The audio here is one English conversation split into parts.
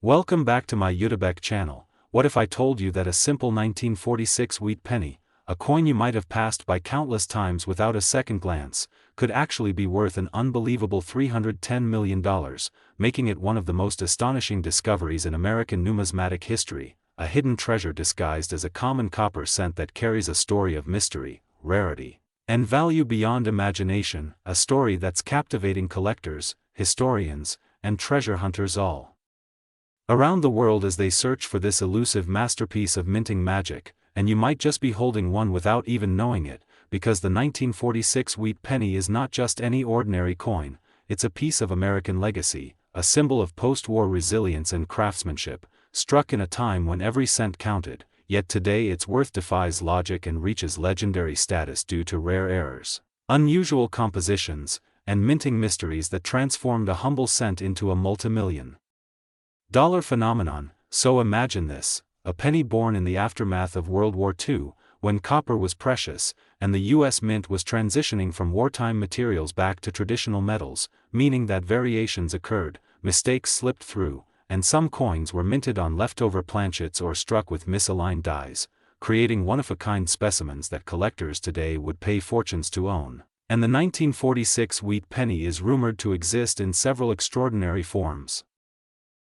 Welcome back to my YouTube channel. What if I told you that a simple 1946 wheat penny, a coin you might have passed by countless times without a second glance, could actually be worth an unbelievable $310 million, making it one of the most astonishing discoveries in American numismatic history, a hidden treasure disguised as a common copper cent that carries a story of mystery, rarity, and value beyond imagination, a story that's captivating collectors, historians, and treasure hunters all around the world as they search for this elusive masterpiece of minting magic. And you might just be holding one without even knowing it, because the 1946 wheat penny is not just any ordinary coin, it's a piece of American legacy, a symbol of post-war resilience and craftsmanship, struck in a time when every cent counted, yet today its worth defies logic and reaches legendary status due to rare errors, unusual compositions, and minting mysteries that transformed a humble cent into a multi-million-dollar phenomenon. So imagine this. A penny born in the aftermath of World War II, when copper was precious, and the U.S. Mint was transitioning from wartime materials back to traditional metals, meaning that variations occurred, mistakes slipped through, and some coins were minted on leftover planchets or struck with misaligned dies, creating one-of-a-kind specimens that collectors today would pay fortunes to own. And the 1946 wheat penny is rumored to exist in several extraordinary forms.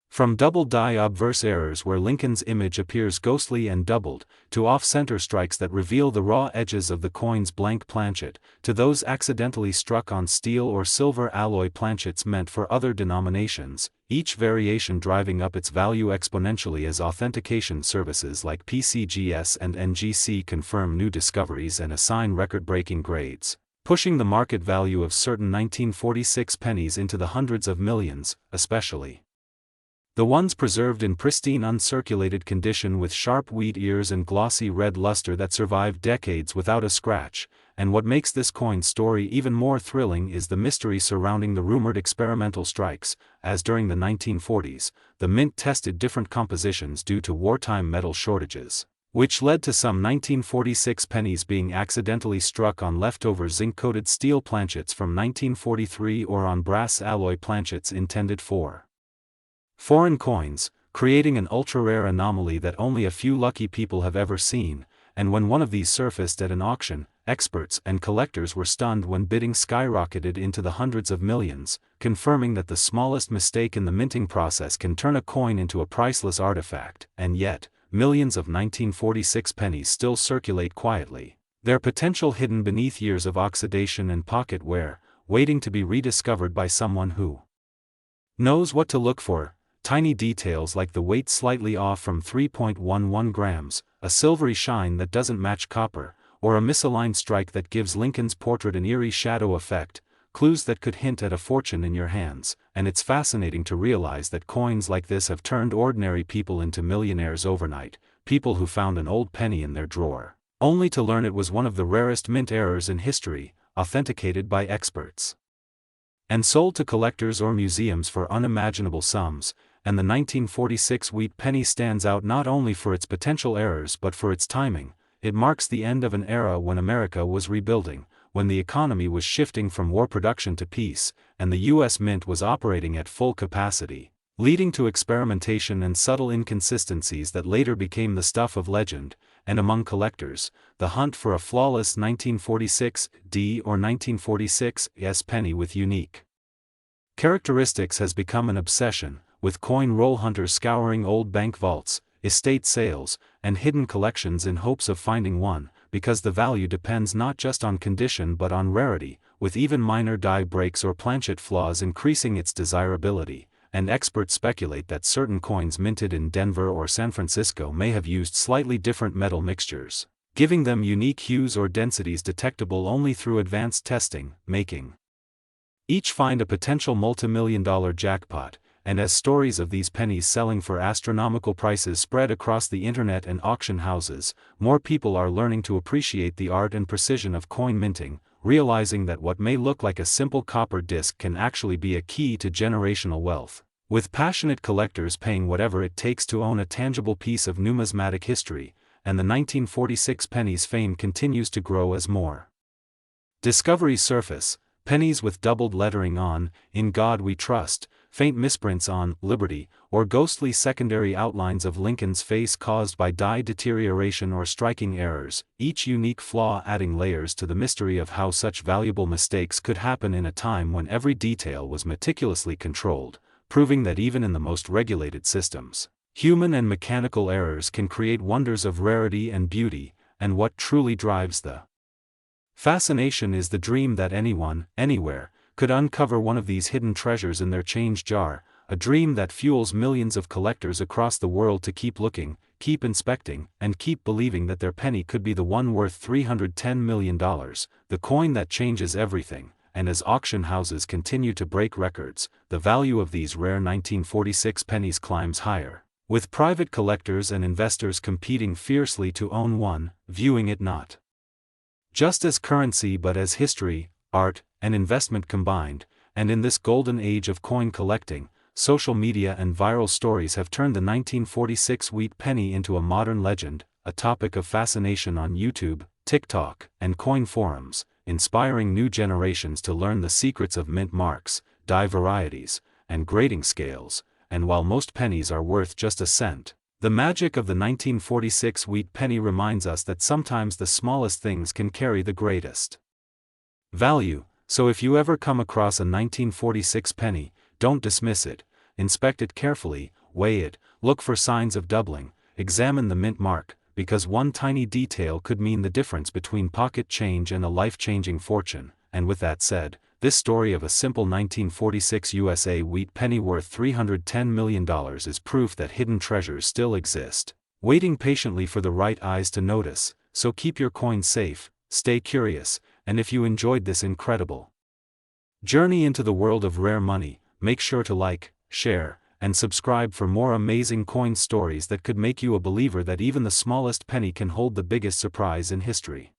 From double die obverse errors where Lincoln's image appears ghostly and doubled, to off-center strikes that reveal the raw edges of the coin's blank planchet, to those accidentally struck on steel or silver alloy planchets meant for other denominations, each variation driving up its value exponentially as authentication services like PCGS and NGC confirm new discoveries and assign record-breaking grades, pushing the market value of certain 1946 pennies into the hundreds of millions, especially the ones preserved in pristine uncirculated condition with sharp wheat ears and glossy red luster that survived decades without a scratch. And what makes this coin story even more thrilling is the mystery surrounding the rumored experimental strikes, as during the 1940s, the mint tested different compositions due to wartime metal shortages, which led to some 1946 pennies being accidentally struck on leftover zinc-coated steel planchets from 1943 or on brass alloy planchets intended for foreign coins, creating an ultra-rare anomaly that only a few lucky people have ever seen. And when one of these surfaced at an auction, experts and collectors were stunned when bidding skyrocketed into the hundreds of millions, confirming that the smallest mistake in the minting process can turn a coin into a priceless artifact. And yet, millions of 1946 pennies still circulate quietly, their potential hidden beneath years of oxidation and pocket wear, waiting to be rediscovered by someone who knows what to look for. Tiny details like the weight slightly off from 3.11 grams, a silvery shine that doesn't match copper, or a misaligned strike that gives Lincoln's portrait an eerie shadow effect, clues that could hint at a fortune in your hands. And it's fascinating to realize that coins like this have turned ordinary people into millionaires overnight, people who found an old penny in their drawer, only to learn it was one of the rarest mint errors in history, authenticated by experts, and sold to collectors or museums for unimaginable sums. And the 1946 wheat penny stands out not only for its potential errors but for its timing. It marks the end of an era when America was rebuilding, when the economy was shifting from war production to peace, and the U.S. Mint was operating at full capacity, leading to experimentation and subtle inconsistencies that later became the stuff of legend. And among collectors, the hunt for a flawless 1946 D or 1946 S penny with unique characteristics has become an obsession, with coin roll hunters scouring old bank vaults, estate sales, and hidden collections in hopes of finding one, because the value depends not just on condition but on rarity, with even minor die breaks or planchet flaws increasing its desirability. And experts speculate that certain coins minted in Denver or San Francisco may have used slightly different metal mixtures, giving them unique hues or densities detectable only through advanced testing, making each find a potential multi-million-dollar jackpot. And as stories of these pennies selling for astronomical prices spread across the internet and auction houses, more people are learning to appreciate the art and precision of coin minting, realizing that what may look like a simple copper disc can actually be a key to generational wealth, with passionate collectors paying whatever it takes to own a tangible piece of numismatic history. And the 1946 penny's fame continues to grow as more discoveries surface. Pennies with doubled lettering on, "In God We Trust," faint misprints on Liberty, or ghostly secondary outlines of Lincoln's face caused by dye deterioration or striking errors, each unique flaw adding layers to the mystery of how such valuable mistakes could happen in a time when every detail was meticulously controlled, proving that even in the most regulated systems, human and mechanical errors can create wonders of rarity and beauty. And what truly drives the fascination is the dream that anyone, anywhere, could uncover one of these hidden treasures in their change jar, a dream that fuels millions of collectors across the world to keep looking, keep inspecting, and keep believing that their penny could be the one worth $310 million, the coin that changes everything. And as auction houses continue to break records, the value of these rare 1946 pennies climbs higher, with private collectors and investors competing fiercely to own one, viewing it not just as currency but as history, art, and investment combined. And in this golden age of coin collecting, social media and viral stories have turned the 1946 wheat penny into a modern legend, a topic of fascination on YouTube, TikTok, and coin forums, inspiring new generations to learn the secrets of mint marks, die varieties, and grading scales. And while most pennies are worth just a cent, the magic of the 1946 wheat penny reminds us that sometimes the smallest things can carry the greatest value. So if you ever come across a 1946 penny, don't dismiss it, inspect it carefully, weigh it, look for signs of doubling, examine the mint mark, because one tiny detail could mean the difference between pocket change and a life-changing fortune. And with that said, this story of a simple 1946 USA wheat penny worth $310 million is proof that hidden treasures still exist, waiting patiently for the right eyes to notice. So keep your coins safe, stay curious, and if you enjoyed this incredible journey into the world of rare money, make sure to like, share, and subscribe for more amazing coin stories that could make you a believer that even the smallest penny can hold the biggest surprise in history.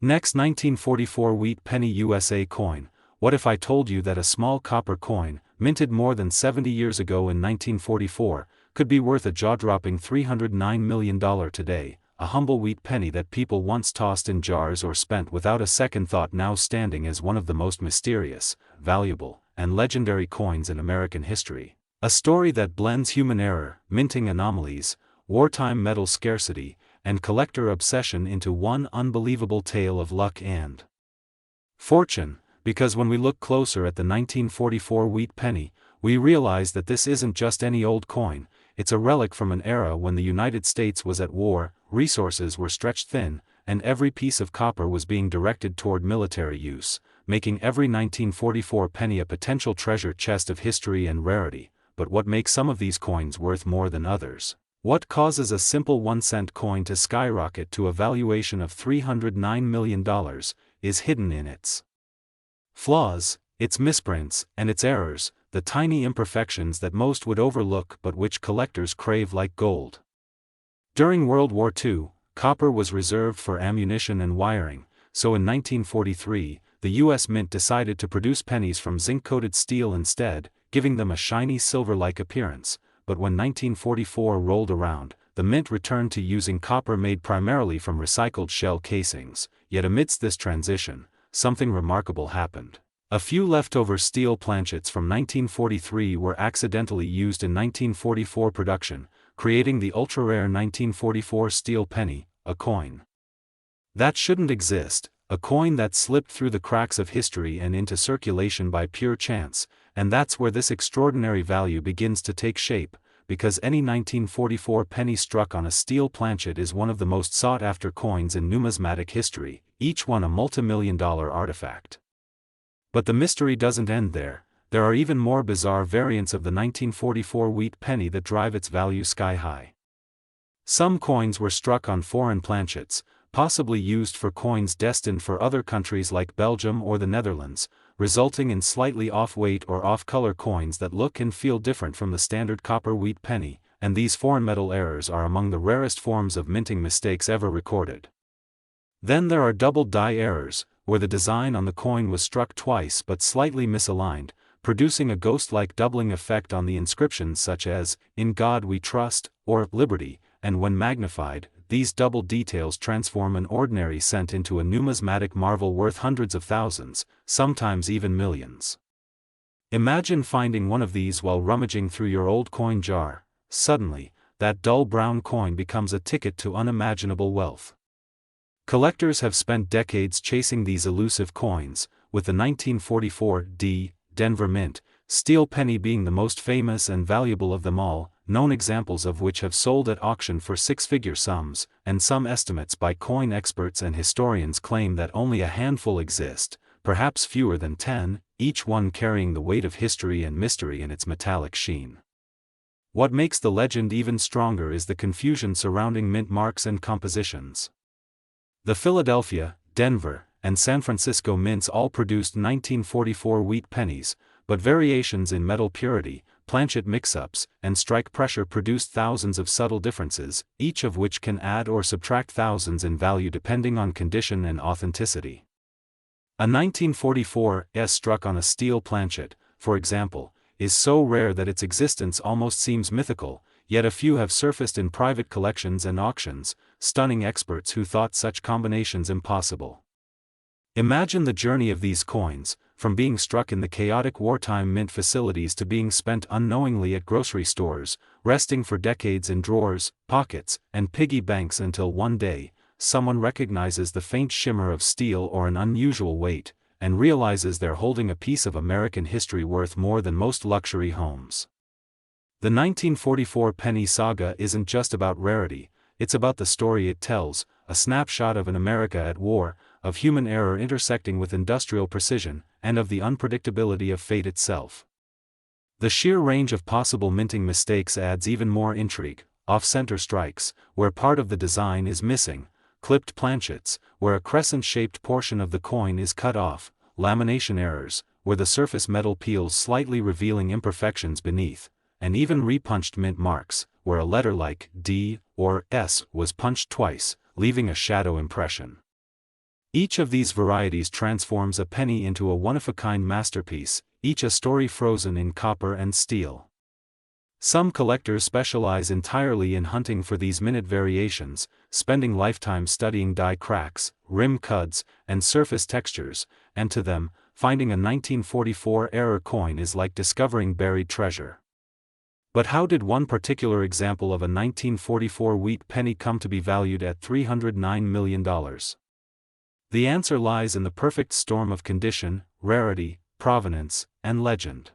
Next, 1944 wheat penny USA coin. What if I told you that a small copper coin, minted more than 70 years ago in 1944, could be worth a jaw-dropping $309 million today, a humble wheat penny that people once tossed in jars or spent without a second thought now standing as one of the most mysterious, valuable, and legendary coins in American history. A story that blends human error, minting anomalies, wartime metal scarcity, and collector obsession into one unbelievable tale of luck and fortune. Because when we look closer at the 1944 wheat penny, we realize that this isn't just any old coin, it's a relic from an era when the United States was at war, resources were stretched thin, and every piece of copper was being directed toward military use, making every 1944 penny a potential treasure chest of history and rarity. But what makes some of these coins worth more than others? What causes a simple 1-cent coin to skyrocket to a valuation of $309 million, is hidden in its flaws, its misprints, and its errors, the tiny imperfections that most would overlook but which collectors crave like gold. During World War II, copper was reserved for ammunition and wiring, so in 1943, the U.S. Mint decided to produce pennies from zinc-coated steel instead, giving them a shiny silver-like appearance. But when 1944 rolled around, the Mint returned to using copper made primarily from recycled shell casings. Yet amidst this transition, something remarkable happened. A few leftover steel planchets from 1943 were accidentally used in 1944 production, creating the ultra-rare 1944 steel penny, a coin that shouldn't exist, a coin that slipped through the cracks of history and into circulation by pure chance. And that's where this extraordinary value begins to take shape, because any 1944 penny struck on a steel planchet is one of the most sought-after coins in numismatic history, each one a multi-million-dollar artifact. But the mystery doesn't end there. There are even more bizarre variants of the 1944 wheat penny that drive its value sky-high. Some coins were struck on foreign planchets, possibly used for coins destined for other countries like Belgium or the Netherlands, resulting in slightly off-weight or off-color coins that look and feel different from the standard copper wheat penny, and these foreign metal errors are among the rarest forms of minting mistakes ever recorded. Then there are double die errors, where the design on the coin was struck twice but slightly misaligned, producing a ghost-like doubling effect on the inscriptions such as, "In God We Trust," or "Liberty," and when magnified, these double details transform an ordinary cent into a numismatic marvel worth hundreds of thousands, sometimes even millions. Imagine finding one of these while rummaging through your old coin jar. Suddenly, that dull brown coin becomes a ticket to unimaginable wealth. Collectors have spent decades chasing these elusive coins, with the 1944 Denver Mint steel penny being the most famous and valuable of them all, known examples of which have sold at auction for six-figure sums, and some estimates by coin experts and historians claim that only a handful exist, perhaps fewer than 10, each one carrying the weight of history and mystery in its metallic sheen. What makes the legend even stronger is the confusion surrounding mint marks and compositions. The Philadelphia, Denver, and San Francisco mints all produced 1944 wheat pennies, but variations in metal purity, planchet mix-ups, and strike pressure produced thousands of subtle differences, each of which can add or subtract thousands in value depending on condition and authenticity. A 1944 S struck on a steel planchet, for example, is so rare that its existence almost seems mythical, yet a few have surfaced in private collections and auctions, stunning experts who thought such combinations impossible. Imagine the journey of these coins, from being struck in the chaotic wartime mint facilities to being spent unknowingly at grocery stores, resting for decades in drawers, pockets, and piggy banks until one day, someone recognizes the faint shimmer of steel or an unusual weight, and realizes they're holding a piece of American history worth more than most luxury homes. The 1944 penny saga isn't just about rarity, it's about the story it tells, a snapshot of an America at war, of human error intersecting with industrial precision, and of the unpredictability of fate itself. The sheer range of possible minting mistakes adds even more intrigue: off-center strikes, where part of the design is missing, clipped planchets, where a crescent-shaped portion of the coin is cut off, lamination errors, where the surface metal peels slightly revealing imperfections beneath, and even repunched mint marks, where a letter like D or S was punched twice, leaving a shadow impression. Each of these varieties transforms a penny into a one-of-a-kind masterpiece, each a story frozen in copper and steel. Some collectors specialize entirely in hunting for these minute variations, spending lifetimes studying die cracks, rim cuts, and surface textures, and to them, finding a 1944 error coin is like discovering buried treasure. But how did one particular example of a 1944 wheat penny come to be valued at $309 million? The answer lies in the perfect storm of condition, rarity, provenance, and legend.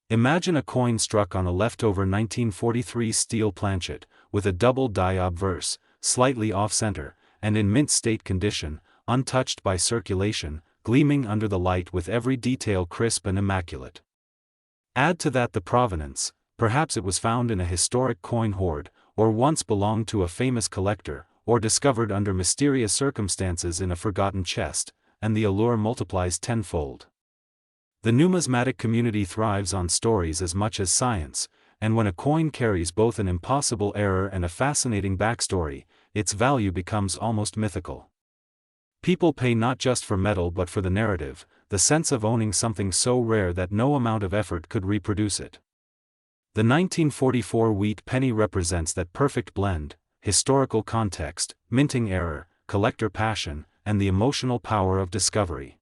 Imagine a coin struck on a leftover 1943 steel planchet, with a double die obverse, slightly off-center, and in mint state condition, untouched by circulation, gleaming under the light with every detail crisp and immaculate. Add to that the provenance: perhaps it was found in a historic coin hoard, or once belonged to a famous collector, or discovered under mysterious circumstances in a forgotten chest, and the allure multiplies tenfold. The numismatic community thrives on stories as much as science, and when a coin carries both an impossible error and a fascinating backstory, its value becomes almost mythical. People pay not just for metal but for the narrative, the sense of owning something so rare that no amount of effort could reproduce it. The 1944 wheat penny represents that perfect blend: historical context, minting error, collector passion, and the emotional power of discovery.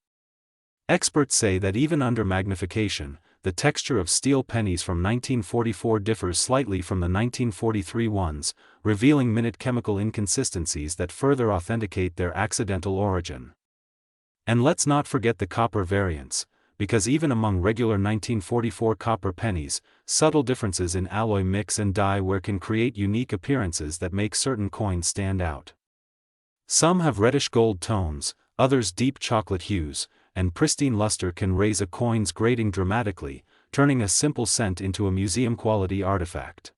Experts say that even under magnification, the texture of steel pennies from 1944 differs slightly from the 1943 ones, revealing minute chemical inconsistencies that further authenticate their accidental origin. And let's not forget the copper variants, because even among regular 1944 copper pennies, subtle differences in alloy mix and die wear can create unique appearances that make certain coins stand out. Some have reddish gold tones, others deep chocolate hues, and pristine luster can raise a coin's grading dramatically, turning a simple cent into a museum-quality artifact.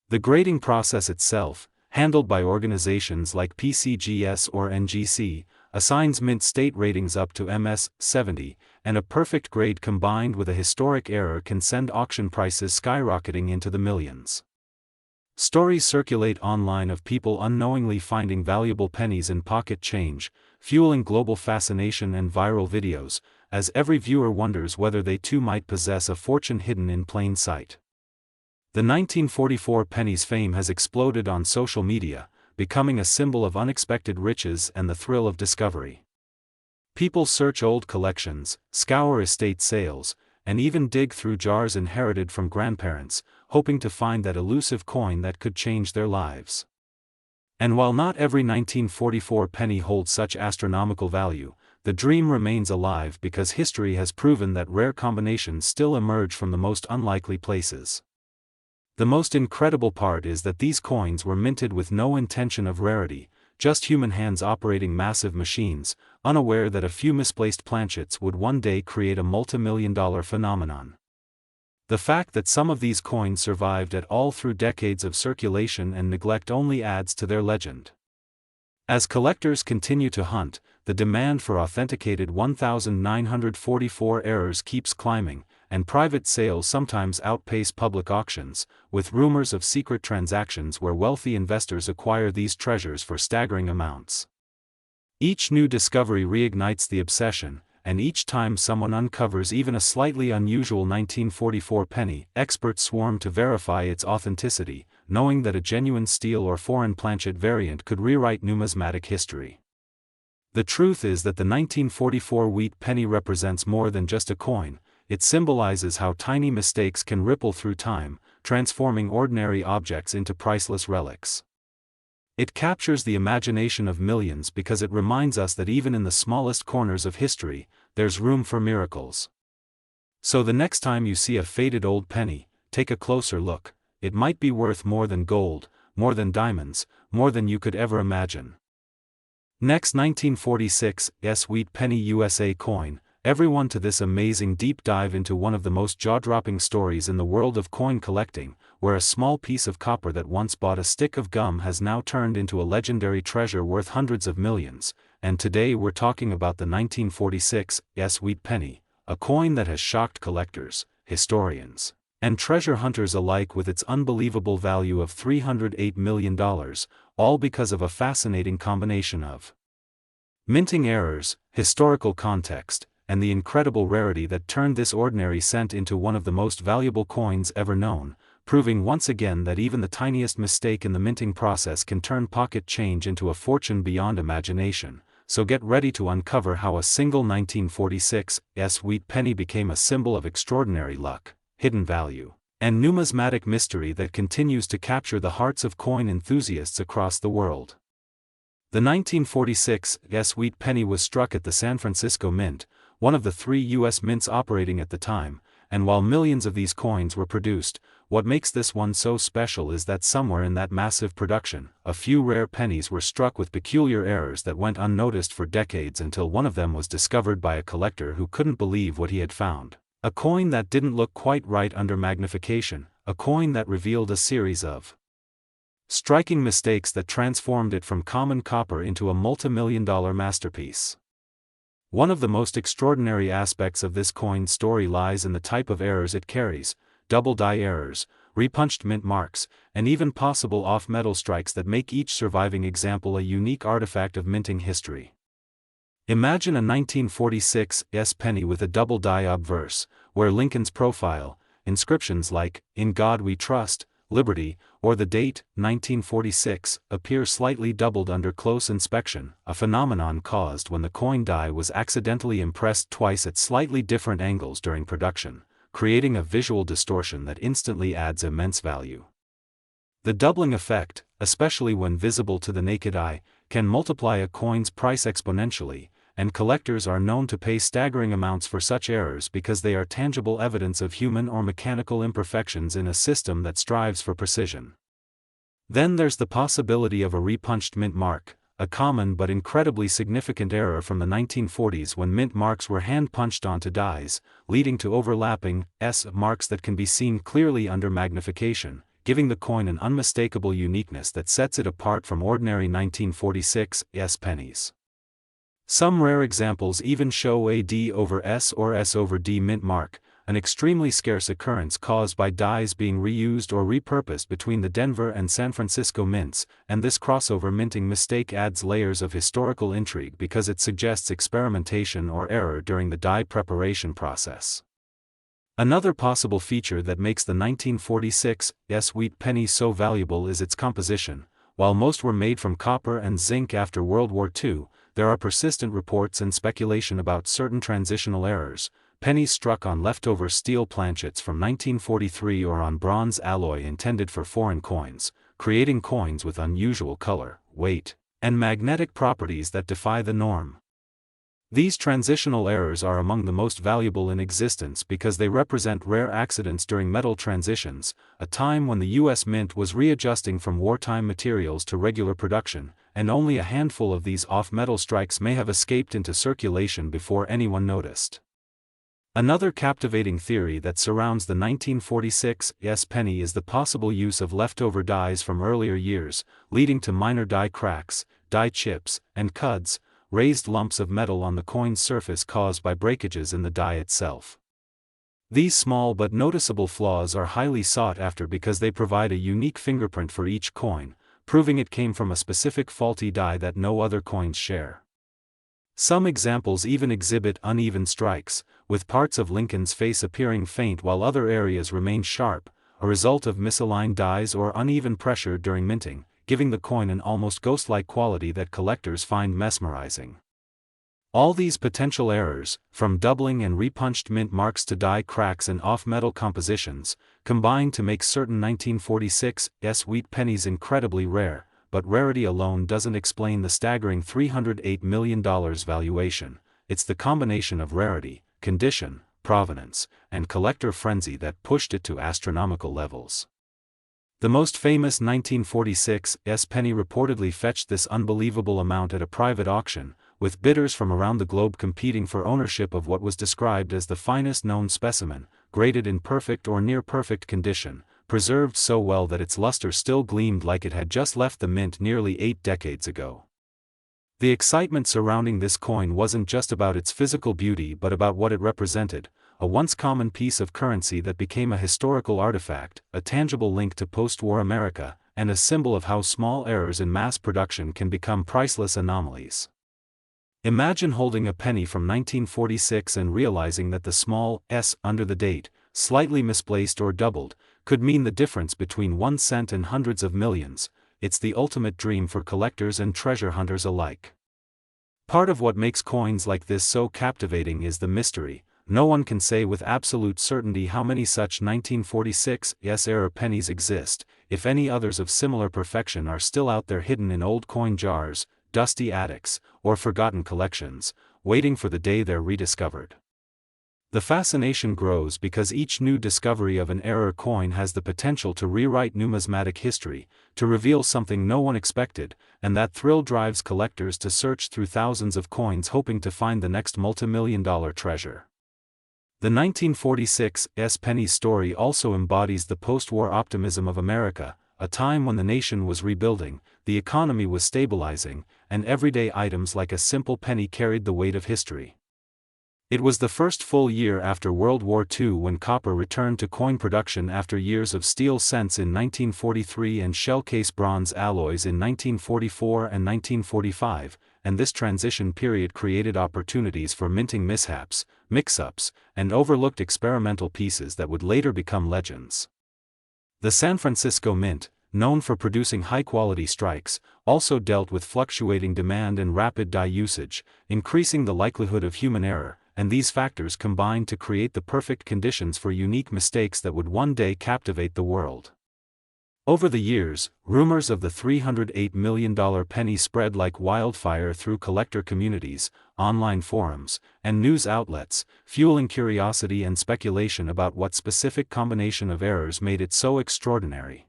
The grading process itself, handled by organizations like PCGS or NGC, assigns mint state ratings up to MS 70, and a perfect grade combined with a historic error can send auction prices skyrocketing into the millions. Stories circulate online of people unknowingly finding valuable pennies in pocket change, fueling global fascination and viral videos, as every viewer wonders whether they too might possess a fortune hidden in plain sight. The 1944 penny's fame has exploded on social media, becoming a symbol of unexpected riches and the thrill of discovery. People search old collections, scour estate sales, and even dig through jars inherited from grandparents, hoping to find that elusive coin that could change their lives. And while not every 1944 penny holds such astronomical value, the dream remains alive because history has proven that rare combinations still emerge from the most unlikely places. The most incredible part is that these coins were minted with no intention of rarity, just human hands operating massive machines, unaware that a few misplaced planchets would one day create a multi-million-dollar phenomenon. The fact that some of these coins survived at all through decades of circulation and neglect only adds to their legend. As collectors continue to hunt, the demand for authenticated 1944 errors keeps climbing, and private sales sometimes outpace public auctions, with rumors of secret transactions where wealthy investors acquire these treasures for staggering amounts. Each new discovery reignites the obsession, and each time someone uncovers even a slightly unusual 1944 penny, experts swarm to verify its authenticity, knowing that a genuine steel or foreign planchet variant could rewrite numismatic history. The truth is that the 1944 wheat penny represents more than just a coin. It symbolizes how tiny mistakes can ripple through time, transforming ordinary objects into priceless relics. It captures the imagination of millions because it reminds us that even in the smallest corners of history, there's room for miracles. So the next time you see a faded old penny, take a closer look. It might be worth more than gold, more than diamonds, more than you could ever imagine. Next, 1946 wheat penny USA coin. Everyone to this amazing deep dive into one of the most jaw-dropping stories in the world of coin collecting, where a small piece of copper that once bought a stick of gum has now turned into a legendary treasure worth hundreds of millions, and today we're talking about the 1946 wheat penny, a coin that has shocked collectors, historians, and treasure hunters alike with its unbelievable value of $308 million, all because of a fascinating combination of minting errors, historical context, and the incredible rarity that turned this ordinary cent into one of the most valuable coins ever known, proving once again that even the tiniest mistake in the minting process can turn pocket change into a fortune beyond imagination. So get ready to uncover how a single 1946 wheat penny became a symbol of extraordinary luck, hidden value, and numismatic mystery that continues to capture the hearts of coin enthusiasts across the world. The 1946 wheat penny was struck at the San Francisco Mint, one of the 3 U.S. mints operating at the time, and while millions of these coins were produced, what makes this one so special is that somewhere in that massive production, a few rare pennies were struck with peculiar errors that went unnoticed for decades until one of them was discovered by a collector who couldn't believe what he had found. A coin that didn't look quite right under magnification, a coin that revealed a series of striking mistakes that transformed it from common copper into a multi-million-dollar masterpiece. One of the most extraordinary aspects of this coin's story lies in the type of errors it carries: double die errors, repunched mint marks, and even possible off-metal strikes that make each surviving example a unique artifact of minting history. Imagine a 1946 penny with a double die obverse, where Lincoln's profile, inscriptions like, "In God We Trust," "Liberty," or the date, 1946, appear slightly doubled under close inspection, a phenomenon caused when the coin die was accidentally impressed twice at slightly different angles during production, creating a visual distortion that instantly adds immense value. The doubling effect, especially when visible to the naked eye, can multiply a coin's price exponentially, and collectors are known to pay staggering amounts for such errors because they are tangible evidence of human or mechanical imperfections in a system that strives for precision. Then there's the possibility of a repunched mint mark, a common but incredibly significant error from the 1940s when mint marks were hand-punched onto dies, leading to overlapping marks that can be seen clearly under magnification, giving the coin an unmistakable uniqueness that sets it apart from ordinary 1946 pennies. Some rare examples even show a D over S or S over D mint mark, an extremely scarce occurrence caused by dies being reused or repurposed between the Denver and San Francisco mints, and this crossover minting mistake adds layers of historical intrigue because it suggests experimentation or error during the die preparation process. Another possible feature that makes the 1946 wheat penny so valuable is its composition. While most were made from copper and zinc after World War II, there are persistent reports and speculation about certain transitional errors, pennies struck on leftover steel planchets from 1943 or on bronze alloy intended for foreign coins, creating coins with unusual color, weight, and magnetic properties that defy the norm. These transitional errors are among the most valuable in existence because they represent rare accidents during metal transitions, a time when the U.S. Mint was readjusting from wartime materials to regular production, and only a handful of these off-metal strikes may have escaped into circulation before anyone noticed. Another captivating theory that surrounds the 1946 US penny is the possible use of leftover dies from earlier years, leading to minor die cracks, die chips, and cuds, raised lumps of metal on the coin's surface caused by breakages in the die itself. These small but noticeable flaws are highly sought after because they provide a unique fingerprint for each coin, proving it came from a specific faulty die that no other coins share. Some examples even exhibit uneven strikes, with parts of Lincoln's face appearing faint while other areas remain sharp, a result of misaligned dies or uneven pressure during minting, giving the coin an almost ghost-like quality that collectors find mesmerizing. All these potential errors, from doubling and repunched mint marks to die cracks and off-metal compositions, combine to make certain 1946 US wheat pennies incredibly rare, but rarity alone doesn't explain the staggering $308 million valuation. It's the combination of rarity, condition, provenance, and collector frenzy that pushed it to astronomical levels. The most famous 1946 US penny reportedly fetched this unbelievable amount at a private auction, with bidders from around the globe competing for ownership of what was described as the finest known specimen, graded in perfect or near-perfect condition, preserved so well that its luster still gleamed like it had just left the mint nearly 8 decades ago. The excitement surrounding this coin wasn't just about its physical beauty but about what it represented, a once common piece of currency that became a historical artifact, a tangible link to post-war America, and a symbol of how small errors in mass production can become priceless anomalies. Imagine holding a penny from 1946 and realizing that the small s under the date, slightly misplaced or doubled, could mean the difference between 1 cent and hundreds of millions. It's the ultimate dream for collectors and treasure hunters alike. Part of what makes coins like this so captivating is the mystery. No one can say with absolute certainty how many such 1946 US-era pennies exist, if any others of similar perfection are still out there hidden in old coin jars, dusty attics, or forgotten collections, waiting for the day they're rediscovered. The fascination grows because each new discovery of an error coin has the potential to rewrite numismatic history, to reveal something no one expected, and that thrill drives collectors to search through thousands of coins hoping to find the next multi-million-dollar treasure. The 1946 US penny story also embodies the post-war optimism of America, a time when the nation was rebuilding, the economy was stabilizing, and everyday items like a simple penny carried the weight of history. It was the first full year after World War II when copper returned to coin production after years of steel cents in 1943 and shell-case bronze alloys in 1944 and 1945, and this transition period created opportunities for minting mishaps, mix-ups, and overlooked experimental pieces that would later become legends. The San Francisco Mint, known for producing high-quality strikes, also dealt with fluctuating demand and rapid die usage, increasing the likelihood of human error, and these factors combined to create the perfect conditions for unique mistakes that would one day captivate the world. Over the years, rumors of the $308 million penny spread like wildfire through collector communities, online forums, and news outlets, fueling curiosity and speculation about what specific combination of errors made it so extraordinary.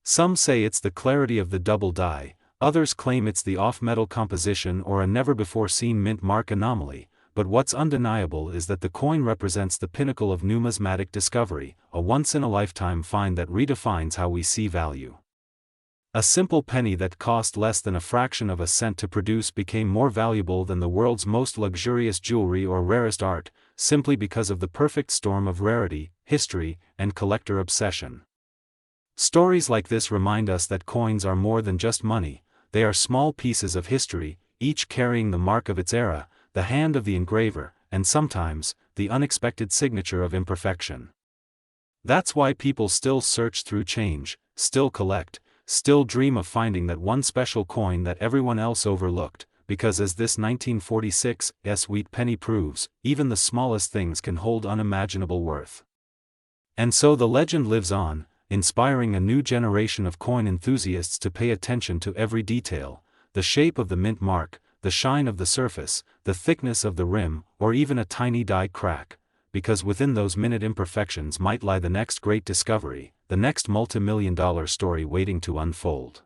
Some say it's the clarity of the double die, others claim it's the off-metal composition or a never-before-seen mint mark anomaly, but what's undeniable is that the coin represents the pinnacle of numismatic discovery, a once-in-a-lifetime find that redefines how we see value. A simple penny that cost less than a fraction of a cent to produce became more valuable than the world's most luxurious jewelry or rarest art, simply because of the perfect storm of rarity, history, and collector obsession. Stories like this remind us that coins are more than just money, they are small pieces of history, each carrying the mark of its era, the hand of the engraver, and sometimes, the unexpected signature of imperfection. That's why people still search through change, still collect, still dream of finding that one special coin that everyone else overlooked, because as this 1946 wheat penny proves, even the smallest things can hold unimaginable worth. And so the legend lives on, inspiring a new generation of coin enthusiasts to pay attention to every detail: the shape of the mint mark, the shine of the surface, the thickness of the rim, or even a tiny die crack, because within those minute imperfections might lie the next great discovery, the next multi-million-dollar story waiting to unfold.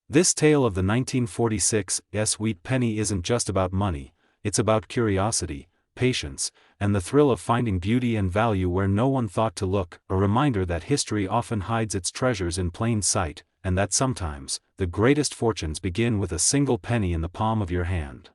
This tale of the 1946 wheat penny isn't just about money, it's about curiosity, patience, and the thrill of finding beauty and value where no one thought to look, a reminder that history often hides its treasures in plain sight, and that sometimes, the greatest fortunes begin with a single penny in the palm of your hand.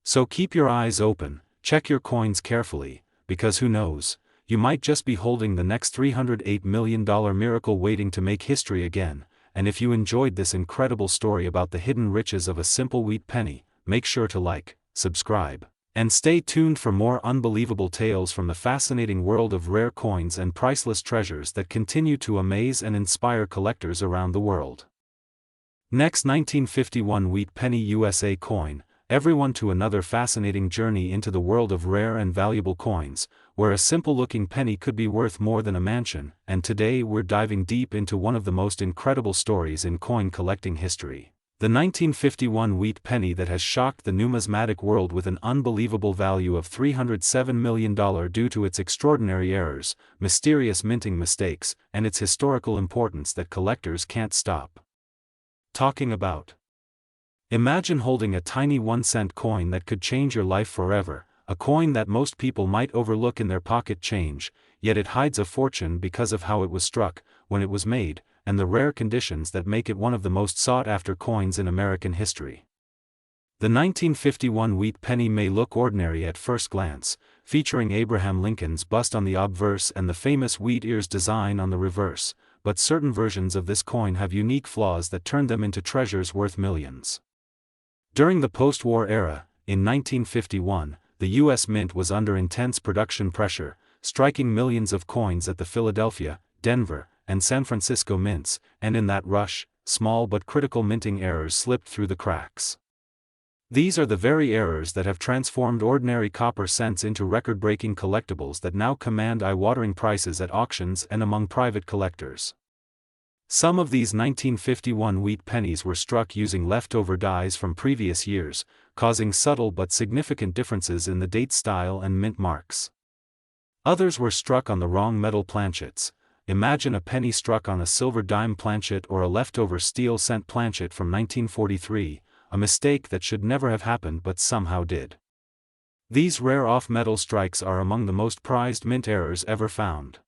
So keep your eyes open, check your coins carefully, because who knows, you might just be holding the next $308 million miracle waiting to make history again. And if you enjoyed this incredible story about the hidden riches of a simple wheat penny, make sure to like, subscribe, and stay tuned for more unbelievable tales from the fascinating world of rare coins and priceless treasures that continue to amaze and inspire collectors around the world. Next, 1951 wheat penny USA coin, everyone to another fascinating journey into the world of rare and valuable coins, where a simple-looking penny could be worth more than a mansion, and today we're diving deep into one of the most incredible stories in coin collecting history. The 1951 wheat penny that has shocked the numismatic world with an unbelievable value of $307 million due to its extraordinary errors, mysterious minting mistakes, and its historical importance that collectors can't stop talking about. Imagine holding a tiny 1-cent coin that could change your life forever, a coin that most people might overlook in their pocket change, yet it hides a fortune because of how it was struck, when it was made, and the rare conditions that make it one of the most sought-after coins in American history. The 1951 wheat penny may look ordinary at first glance, featuring Abraham Lincoln's bust on the obverse and the famous wheat ears design on the reverse, but certain versions of this coin have unique flaws that turn them into treasures worth millions. During the post-war era, in 1951, the U.S. Mint was under intense production pressure, striking millions of coins at the Philadelphia, Denver, and San Francisco mints, and in that rush, small but critical minting errors slipped through the cracks. These are the very errors that have transformed ordinary copper cents into record-breaking collectibles that now command eye-watering prices at auctions and among private collectors. Some of these 1951 wheat pennies were struck using leftover dies from previous years, causing subtle but significant differences in the date style and mint marks. Others were struck on the wrong metal planchets. Imagine a penny struck on a silver dime planchet or a leftover steel cent planchet from 1943, a mistake that should never have happened but somehow did. These rare off-metal strikes are among the most prized mint errors ever found.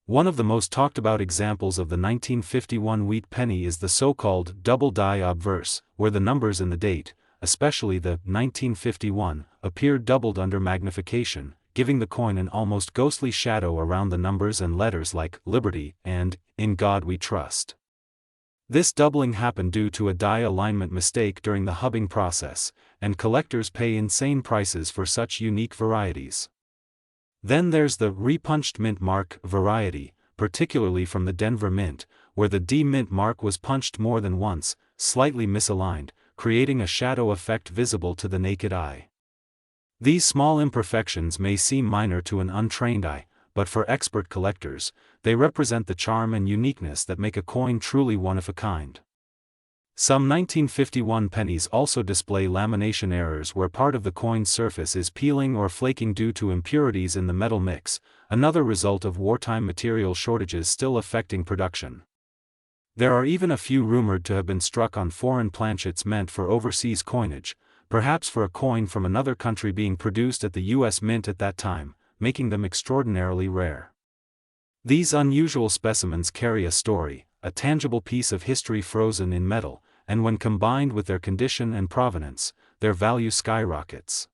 One of the most talked about examples of the 1951 wheat penny is the so-called double die obverse, where the numbers in the date, especially the 1951, appear doubled under magnification, giving the coin an almost ghostly shadow around the numbers and letters like Liberty and In God We Trust. This doubling happened due to a die alignment mistake during the hubbing process, and collectors pay insane prices for such unique varieties. Then there's the repunched mint mark variety, particularly from the Denver Mint, where the D mint mark was punched more than once, slightly misaligned, creating a shadow effect visible to the naked eye. These small imperfections may seem minor to an untrained eye, but for expert collectors, they represent the charm and uniqueness that make a coin truly one of a kind. Some 1951 pennies also display lamination errors where part of the coin's surface is peeling or flaking due to impurities in the metal mix, another result of wartime material shortages still affecting production. There are even a few rumored to have been struck on foreign planchets meant for overseas coinage, perhaps for a coin from another country being produced at the U.S. Mint at that time, making them extraordinarily rare. These unusual specimens carry a story, a tangible piece of history frozen in metal, and when combined with their condition and provenance, their value skyrockets.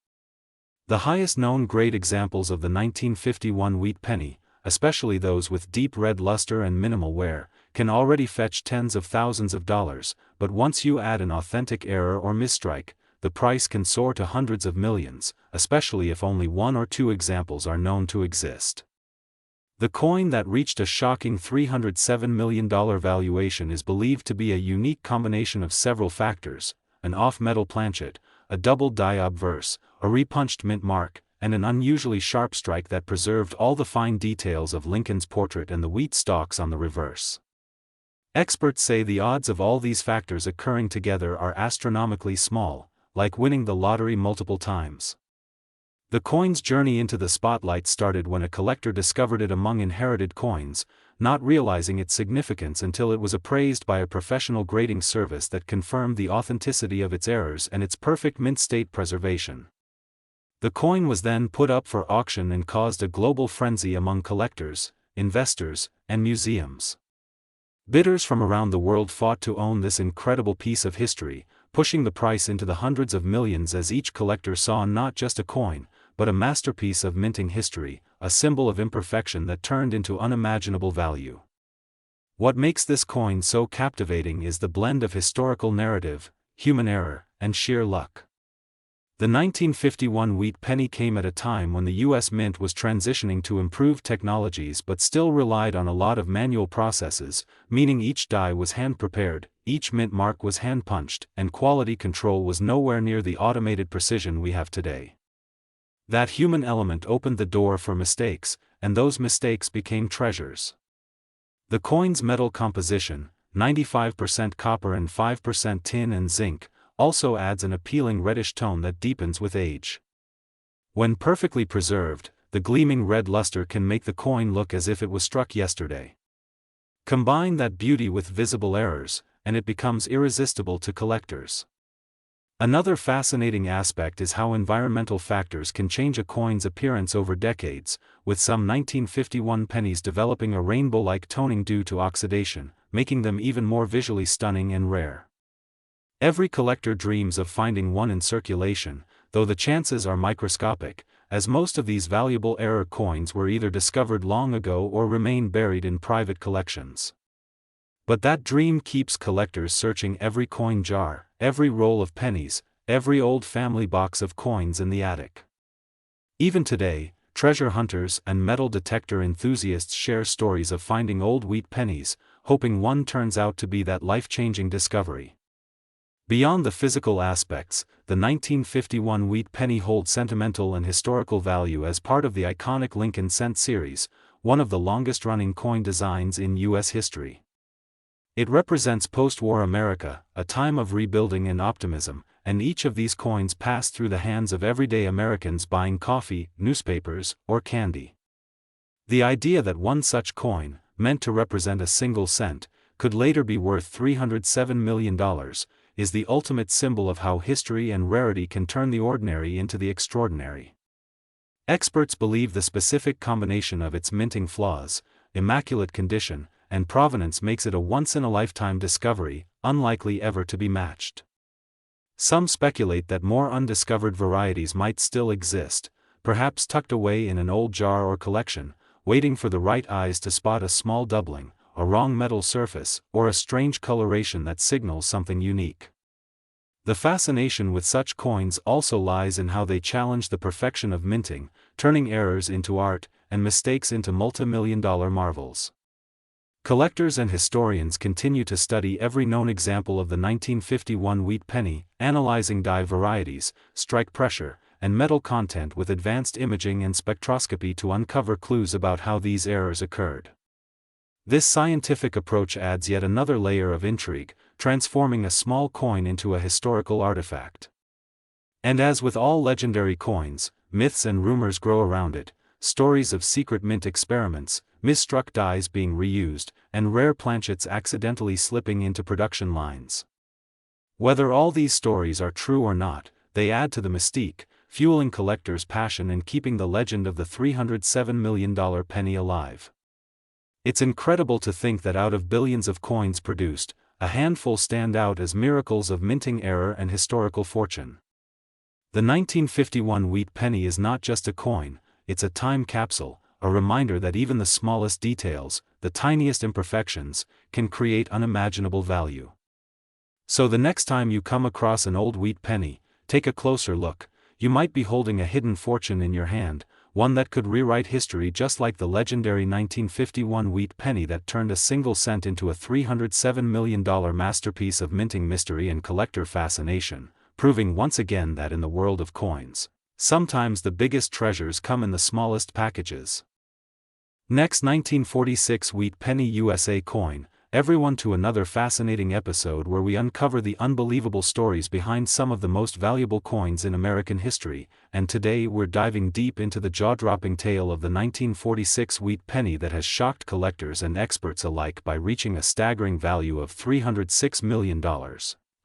The highest known great examples of the 1951 wheat penny, especially those with deep red luster and minimal wear, can already fetch tens of thousands of dollars, but once you add an authentic error or misstrike, the price can soar to hundreds of millions, especially if only one or two examples are known to exist. The coin that reached a shocking $307 million valuation is believed to be a unique combination of several factors: an off-metal planchet, a doubled die obverse, a repunched mint mark, and an unusually sharp strike that preserved all the fine details of Lincoln's portrait and the wheat stalks on the reverse. Experts say the odds of all these factors occurring together are astronomically small, like winning the lottery multiple times. The coin's journey into the spotlight started when a collector discovered it among inherited coins, not realizing its significance until it was appraised by a professional grading service that confirmed the authenticity of its errors and its perfect mint state preservation. The coin was then put up for auction and caused a global frenzy among collectors, investors, and museums. Bidders from around the world fought to own this incredible piece of history, pushing the price into the hundreds of millions as each collector saw not just a coin, but a masterpiece of minting history, a symbol of imperfection that turned into unimaginable value. What makes this coin so captivating is the blend of historical narrative, human error, and sheer luck. The 1951 wheat penny came at a time when the U.S. Mint was transitioning to improved technologies but still relied on a lot of manual processes, meaning each die was hand-prepared, each mint mark was hand-punched, and quality control was nowhere near the automated precision we have today. That human element opened the door for mistakes, and those mistakes became treasures. The coin's metal composition, 95% copper and 5% tin and zinc, also adds an appealing reddish tone that deepens with age. When perfectly preserved, the gleaming red luster can make the coin look as if it was struck yesterday. Combine that beauty with visible errors, and it becomes irresistible to collectors. Another fascinating aspect is how environmental factors can change a coin's appearance over decades, with some 1951 pennies developing a rainbow-like toning due to oxidation, making them even more visually stunning and rare. Every collector dreams of finding one in circulation, though the chances are microscopic, as most of these valuable error coins were either discovered long ago or remain buried in private collections. But that dream keeps collectors searching every coin jar, every roll of pennies, every old family box of coins in the attic. Even today, treasure hunters and metal detector enthusiasts share stories of finding old wheat pennies, hoping one turns out to be that life-changing discovery. Beyond the physical aspects, the 1951 wheat penny holds sentimental and historical value as part of the iconic Lincoln cent series, one of the longest-running coin designs in U.S. history. It represents post-war America, a time of rebuilding and optimism, and each of these coins passed through the hands of everyday Americans buying coffee, newspapers, or candy. The idea that one such coin, meant to represent a single cent, could later be worth $307 million, is the ultimate symbol of how history and rarity can turn the ordinary into the extraordinary. Experts believe the specific combination of its minting flaws, immaculate condition, and provenance makes it a once-in-a-lifetime discovery, unlikely ever to be matched. Some speculate that more undiscovered varieties might still exist, perhaps tucked away in an old jar or collection, waiting for the right eyes to spot a small doubling, a wrong metal surface, or a strange coloration that signals something unique. The fascination with such coins also lies in how they challenge the perfection of minting, turning errors into art, and mistakes into multi-million-dollar marvels. Collectors and historians continue to study every known example of the 1951 wheat penny, analyzing die varieties, strike pressure, and metal content with advanced imaging and spectroscopy to uncover clues about how these errors occurred. This scientific approach adds yet another layer of intrigue, transforming a small coin into a historical artifact. And as with all legendary coins, myths and rumors grow around it, stories of secret mint experiments, misstruck dies being reused, and rare planchets accidentally slipping into production lines. Whether all these stories are true or not, they add to the mystique, fueling collectors' passion and keeping the legend of the $307 million penny alive. It's incredible to think that out of billions of coins produced, a handful stand out as miracles of minting error and historical fortune. The 1951 wheat penny is not just a coin, it's a time capsule, a reminder that even the smallest details, the tiniest imperfections, can create unimaginable value. So the next time you come across an old wheat penny, take a closer look. You might be holding a hidden fortune in your hand, one that could rewrite history just like the legendary 1951 wheat penny that turned a single cent into a $307 million masterpiece of minting mystery and collector fascination, proving once again that in the world of coins, sometimes the biggest treasures come in the smallest packages. Next, 1946 wheat penny USA coin. Everyone to another fascinating episode where we uncover the unbelievable stories behind some of the most valuable coins in American history, and today we're diving deep into the jaw-dropping tale of the 1946 wheat penny that has shocked collectors and experts alike by reaching a staggering value of $306 million.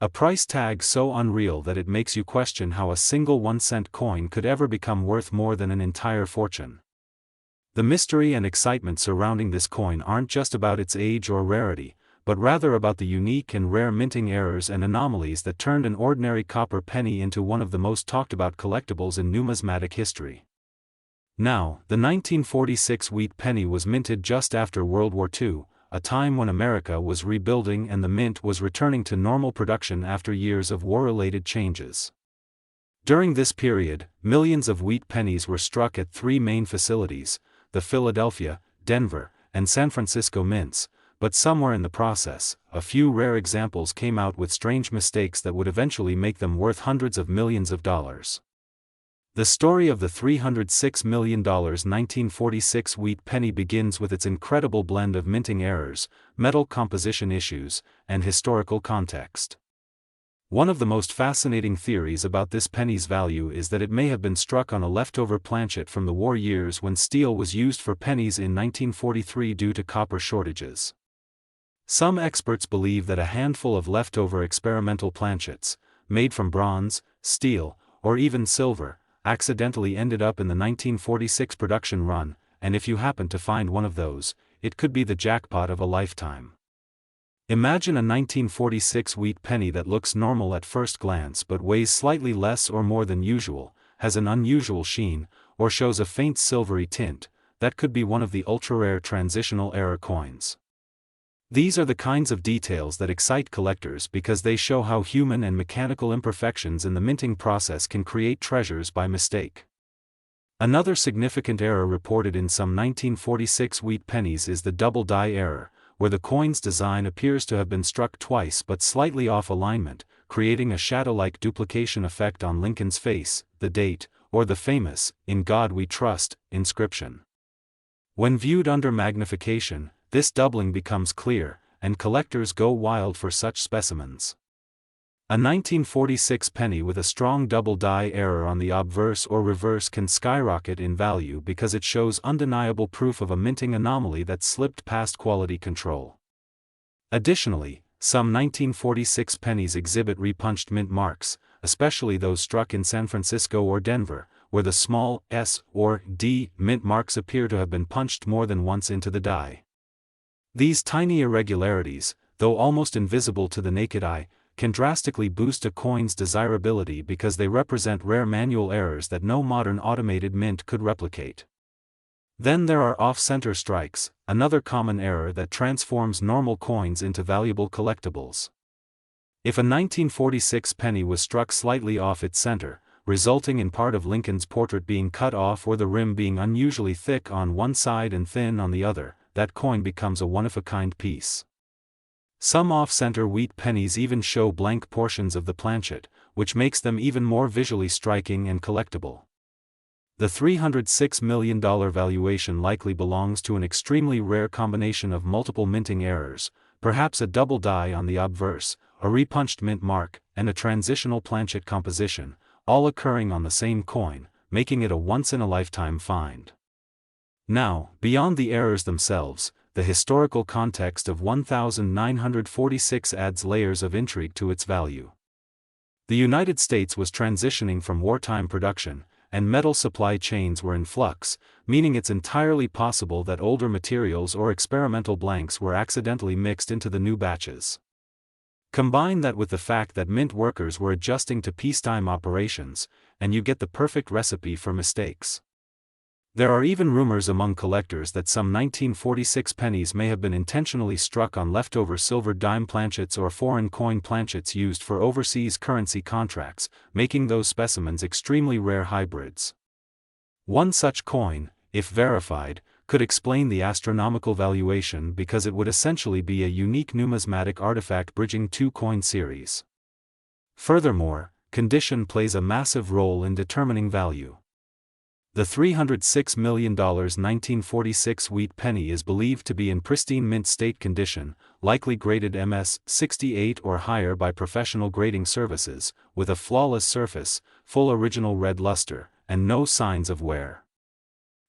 A price tag so unreal that it makes you question how a single 1-cent coin could ever become worth more than an entire fortune. The mystery and excitement surrounding this coin aren't just about its age or rarity, but rather about the unique and rare minting errors and anomalies that turned an ordinary copper penny into one of the most talked about collectibles in numismatic history. Now, the 1946 wheat penny was minted just after World War II, a time when America was rebuilding and the mint was returning to normal production after years of war-related changes. During this period, millions of wheat pennies were struck at 3 main facilities, the Philadelphia, Denver, and San Francisco mints, but somewhere in the process, a few rare examples came out with strange mistakes that would eventually make them worth hundreds of millions of dollars. The story of the $306 million 1946 wheat penny begins with its incredible blend of minting errors, metal composition issues, and historical context. One of the most fascinating theories about this penny's value is that it may have been struck on a leftover planchet from the war years when steel was used for pennies in 1943 due to copper shortages. Some experts believe that a handful of leftover experimental planchets, made from bronze, steel, or even silver, accidentally ended up in the 1946 production run, and if you happen to find one of those, it could be the jackpot of a lifetime. Imagine a 1946 wheat penny that looks normal at first glance but weighs slightly less or more than usual, has an unusual sheen, or shows a faint silvery tint. That could be one of the ultra-rare transitional error coins. These are the kinds of details that excite collectors because they show how human and mechanical imperfections in the minting process can create treasures by mistake. Another significant error reported in some 1946 wheat pennies is the double die error, where the coin's design appears to have been struck twice but slightly off alignment, creating a shadow-like duplication effect on Lincoln's face, the date, or the famous, "In God We Trust," inscription. When viewed under magnification, this doubling becomes clear, and collectors go wild for such specimens. A 1946 penny with a strong double die error on the obverse or reverse can skyrocket in value because it shows undeniable proof of a minting anomaly that slipped past quality control. Additionally, some 1946 pennies exhibit repunched mint marks, especially those struck in San Francisco or Denver, where the small S or D mint marks appear to have been punched more than once into the die. These tiny irregularities, though almost invisible to the naked eye, can drastically boost a coin's desirability because they represent rare manual errors that no modern automated mint could replicate. Then there are off-center strikes, another common error that transforms normal coins into valuable collectibles. If a 1946 penny was struck slightly off its center, resulting in part of Lincoln's portrait being cut off or the rim being unusually thick on one side and thin on the other, that coin becomes a one-of-a-kind piece. Some off-center wheat pennies even show blank portions of the planchet, which makes them even more visually striking and collectible. The $306 million valuation likely belongs to an extremely rare combination of multiple minting errors, perhaps a double die on the obverse, a repunched mint mark, and a transitional planchet composition, all occurring on the same coin, making it a once-in-a-lifetime find. Now, beyond the errors themselves, the historical context of 1946 adds layers of intrigue to its value. The United States was transitioning from wartime production, and metal supply chains were in flux, meaning it's entirely possible that older materials or experimental blanks were accidentally mixed into the new batches. Combine that with the fact that mint workers were adjusting to peacetime operations, and you get the perfect recipe for mistakes. There are even rumors among collectors that some 1946 pennies may have been intentionally struck on leftover silver dime planchets or foreign coin planchets used for overseas currency contracts, making those specimens extremely rare hybrids. One such coin, if verified, could explain the astronomical valuation because it would essentially be a unique numismatic artifact bridging two coin series. Furthermore, condition plays a massive role in determining value. The $306 million 1946 wheat penny is believed to be in pristine mint state condition, likely graded MS 68 or higher by professional grading services, with a flawless surface, full original red luster, and no signs of wear.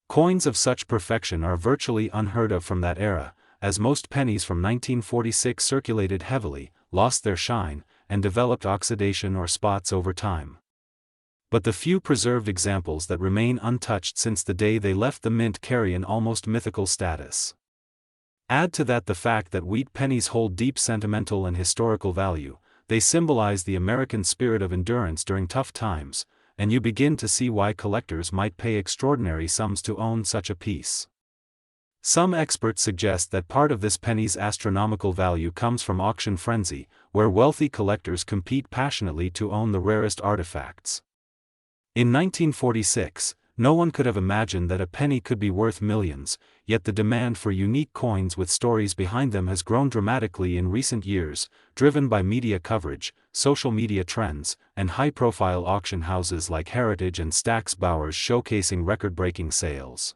Coins of such perfection are virtually unheard of from that era, as most pennies from 1946 circulated heavily, lost their shine, and developed oxidation or spots over time. But the few preserved examples that remain untouched since the day they left the mint carry an almost mythical status. Add to that the fact that wheat pennies hold deep sentimental and historical value, they symbolize the American spirit of endurance during tough times, and you begin to see why collectors might pay extraordinary sums to own such a piece. Some experts suggest that part of this penny's astronomical value comes from auction frenzy, where wealthy collectors compete passionately to own the rarest artifacts. In 1946, no one could have imagined that a penny could be worth millions, yet the demand for unique coins with stories behind them has grown dramatically in recent years, driven by media coverage, social media trends, and high-profile auction houses like Heritage and Stack's Bowers showcasing record-breaking sales.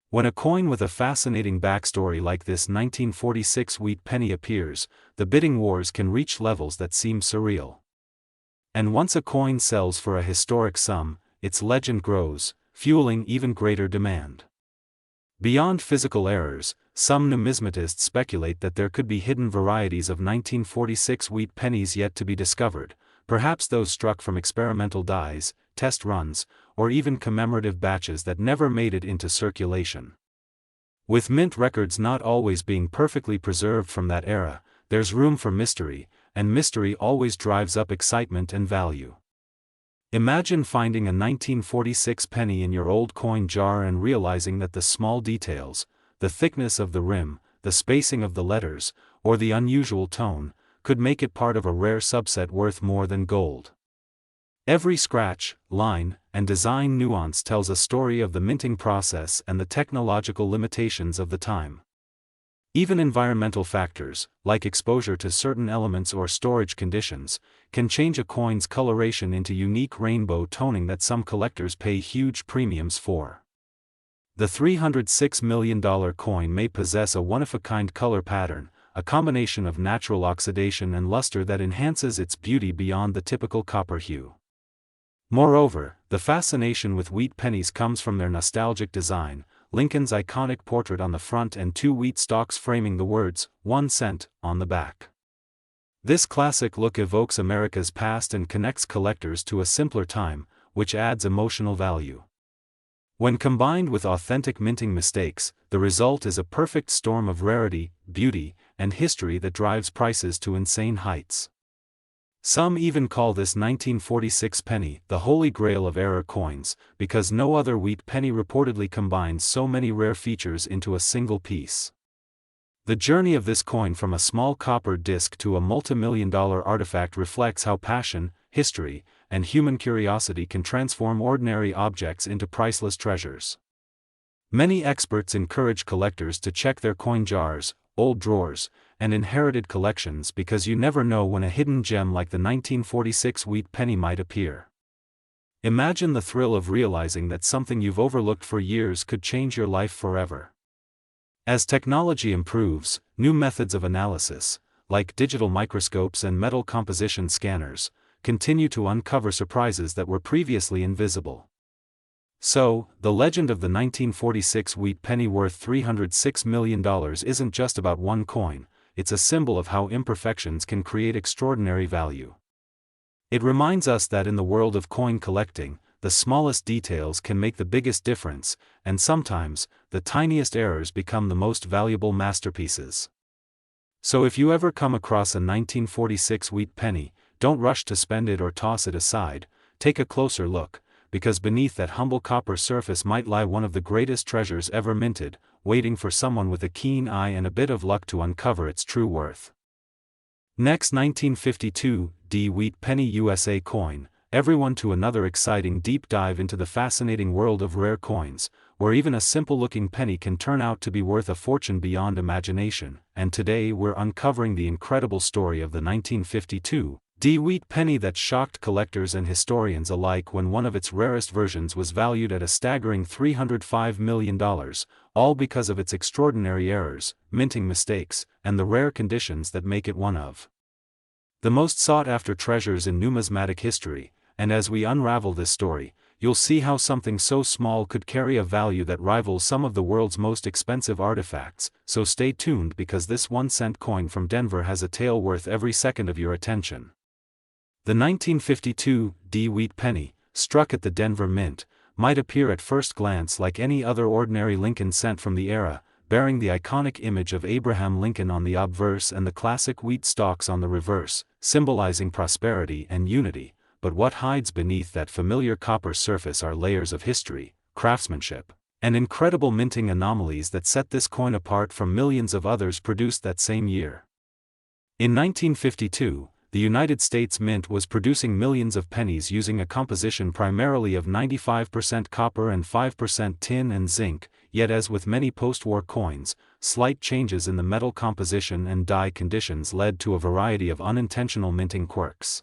When a coin with a fascinating backstory like this 1946 wheat penny appears, the bidding wars can reach levels that seem surreal. And once a coin sells for a historic sum, its legend grows, fueling even greater demand. Beyond physical errors, some numismatists speculate that there could be hidden varieties of 1946 wheat pennies yet to be discovered, perhaps those struck from experimental dies, test runs, or even commemorative batches that never made it into circulation. With mint records not always being perfectly preserved from that era, there's room for mystery, and mystery always drives up excitement and value. Imagine finding a 1946 penny in your old coin jar and realizing that the small details, the thickness of the rim, the spacing of the letters, or the unusual tone, could make it part of a rare subset worth more than gold. Every scratch, line, and design nuance tells a story of the minting process and the technological limitations of the time. Even environmental factors, like exposure to certain elements or storage conditions, can change a coin's coloration into unique rainbow toning that some collectors pay huge premiums for. The $306 million coin may possess a one-of-a-kind color pattern, a combination of natural oxidation and luster that enhances its beauty beyond the typical copper hue. Moreover, the fascination with wheat pennies comes from their nostalgic design, Lincoln's iconic portrait on the front and two wheat stalks framing the words, 1 cent, on the back. This classic look evokes America's past and connects collectors to a simpler time, which adds emotional value. When combined with authentic minting mistakes, the result is a perfect storm of rarity, beauty, and history that drives prices to insane heights. Some even call this 1946 penny the holy grail of error coins, because no other wheat penny reportedly combines so many rare features into a single piece. The journey of this coin from a small copper disc to a multi-million-dollar artifact reflects how passion, history, and human curiosity can transform ordinary objects into priceless treasures. Many experts encourage collectors to check their coin jars, old drawers, and inherited collections because you never know when a hidden gem like the 1946 wheat penny might appear. Imagine the thrill of realizing that something you've overlooked for years could change your life forever. As technology improves, new methods of analysis, like digital microscopes and metal composition scanners, continue to uncover surprises that were previously invisible. So, the legend of the 1946 wheat penny worth $306 million isn't just about one coin, it's a symbol of how imperfections can create extraordinary value. It reminds us that in the world of coin collecting, the smallest details can make the biggest difference, and sometimes, the tiniest errors become the most valuable masterpieces. So if you ever come across a 1946 wheat penny, don't rush to spend it or toss it aside, take a closer look, because beneath that humble copper surface might lie one of the greatest treasures ever minted, waiting for someone with a keen eye and a bit of luck to uncover its true worth. Next, 1952 D wheat penny USA coin, everyone to another exciting deep dive into the fascinating world of rare coins, where even a simple-looking penny can turn out to be worth a fortune beyond imagination. And today we're uncovering the incredible story of the 1952 wheat penny that shocked collectors and historians alike when one of its rarest versions was valued at a staggering $305 million, all because of its extraordinary errors, minting mistakes, and the rare conditions that make it one of the most sought-after treasures in numismatic history. And as we unravel this story, you'll see how something so small could carry a value that rivals some of the world's most expensive artifacts. So stay tuned, because this 1-cent coin from Denver has a tale worth every second of your attention. The 1952 wheat penny, struck at the Denver Mint, might appear at first glance like any other ordinary Lincoln cent from the era, bearing the iconic image of Abraham Lincoln on the obverse and the classic wheat stalks on the reverse, symbolizing prosperity and unity. But what hides beneath that familiar copper surface are layers of history, craftsmanship, and incredible minting anomalies that set this coin apart from millions of others produced that same year. In 1952, the United States Mint was producing millions of pennies using a composition primarily of 95% copper and 5% tin and zinc, yet as with many post-war coins, slight changes in the metal composition and die conditions led to a variety of unintentional minting quirks.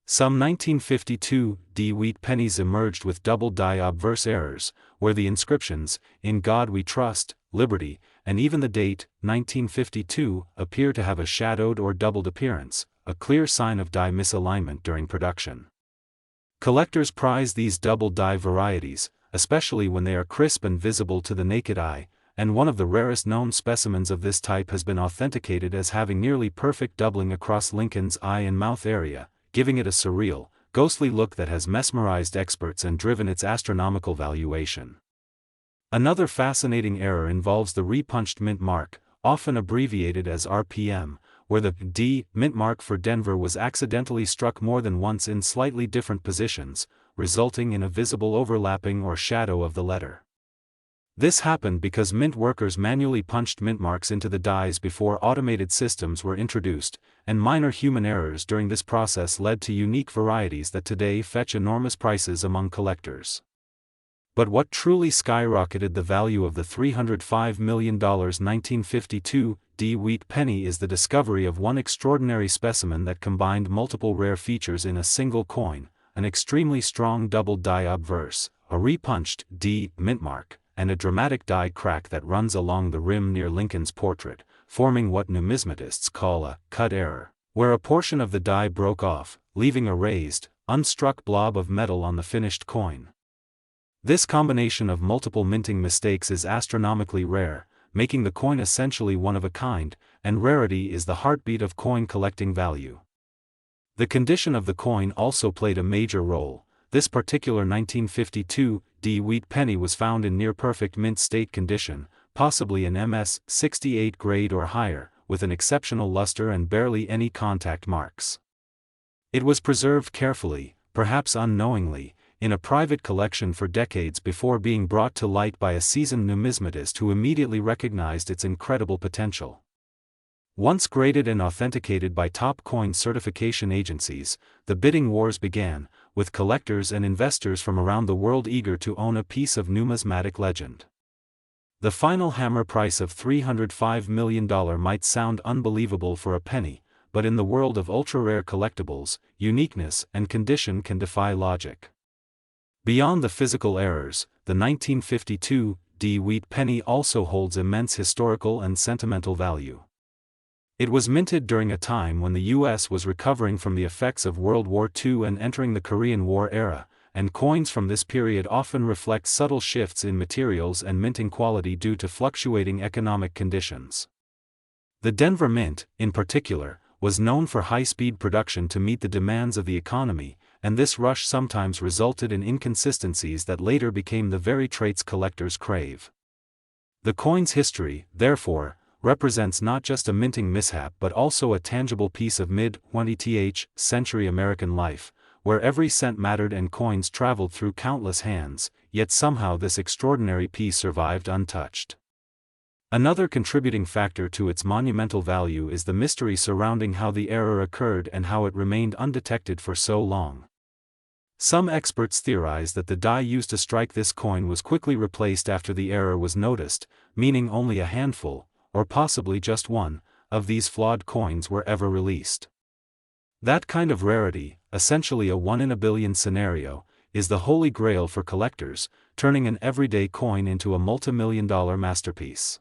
Some 1952 wheat pennies emerged with double die obverse errors, where the inscriptions, "In God We Trust," "Liberty," and even the date, 1952, appear to have a shadowed or doubled appearance, a clear sign of die misalignment during production. Collectors prize these double die varieties, especially when they are crisp and visible to the naked eye, and one of the rarest known specimens of this type has been authenticated as having nearly perfect doubling across Lincoln's eye and mouth area, giving it a surreal, ghostly look that has mesmerized experts and driven its astronomical valuation. Another fascinating error involves the repunched mint mark, often abbreviated as RPM, where the D mint mark for Denver was accidentally struck more than once in slightly different positions, resulting in a visible overlapping or shadow of the letter. This happened because mint workers manually punched mint marks into the dies before automated systems were introduced, and minor human errors during this process led to unique varieties that today fetch enormous prices among collectors. But what truly skyrocketed the value of the $305 million 1952 wheat penny is the discovery of one extraordinary specimen that combined multiple rare features in a single coin: an extremely strong double die obverse, a repunched D mint mark, and a dramatic die crack that runs along the rim near Lincoln's portrait, forming what numismatists call a cut error, where a portion of the die broke off, leaving a raised, unstruck blob of metal on the finished coin. This combination of multiple minting mistakes is astronomically rare, making the coin essentially one of a kind, and rarity is the heartbeat of coin collecting value. The condition of the coin also played a major role. This particular 1952 wheat penny was found in near-perfect mint state condition, possibly an MS 68 grade or higher, with an exceptional luster and barely any contact marks. It was preserved carefully, perhaps unknowingly, in a private collection for decades before being brought to light by a seasoned numismatist who immediately recognized its incredible potential. Once graded and authenticated by top coin certification agencies, the bidding wars began, with collectors and investors from around the world eager to own a piece of numismatic legend. The final hammer price of $305 million might sound unbelievable for a penny, but in the world of ultra-rare collectibles, uniqueness and condition can defy logic. Beyond the physical errors, the 1952 wheat penny also holds immense historical and sentimental value. It was minted during a time when the U.S. was recovering from the effects of World War II and entering the Korean War era, and coins from this period often reflect subtle shifts in materials and minting quality due to fluctuating economic conditions. The Denver Mint, in particular, was known for high-speed production to meet the demands of the economy, and this rush sometimes resulted in inconsistencies that later became the very traits collectors crave. The coin's history, therefore, represents not just a minting mishap but also a tangible piece of mid-20th century American life, where every cent mattered and coins traveled through countless hands, yet somehow this extraordinary piece survived untouched. Another contributing factor to its monumental value is the mystery surrounding how the error occurred and how it remained undetected for so long. Some experts theorize that the die used to strike this coin was quickly replaced after the error was noticed, meaning only a handful, or possibly just one, of these flawed coins were ever released. That kind of rarity, essentially a 1 in a billion scenario, is the holy grail for collectors, turning an everyday coin into a multi-million-dollar masterpiece.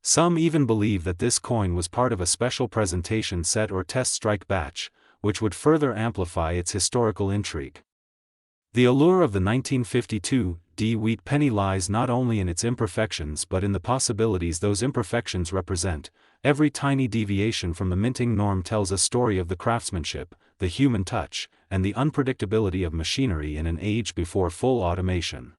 Some even believe that this coin was part of a special presentation set or test strike batch, which would further amplify its historical intrigue. The allure of the 1952 wheat penny lies not only in its imperfections but in the possibilities those imperfections represent. Every tiny deviation from the minting norm tells a story of the craftsmanship, the human touch, and the unpredictability of machinery in an age before full automation.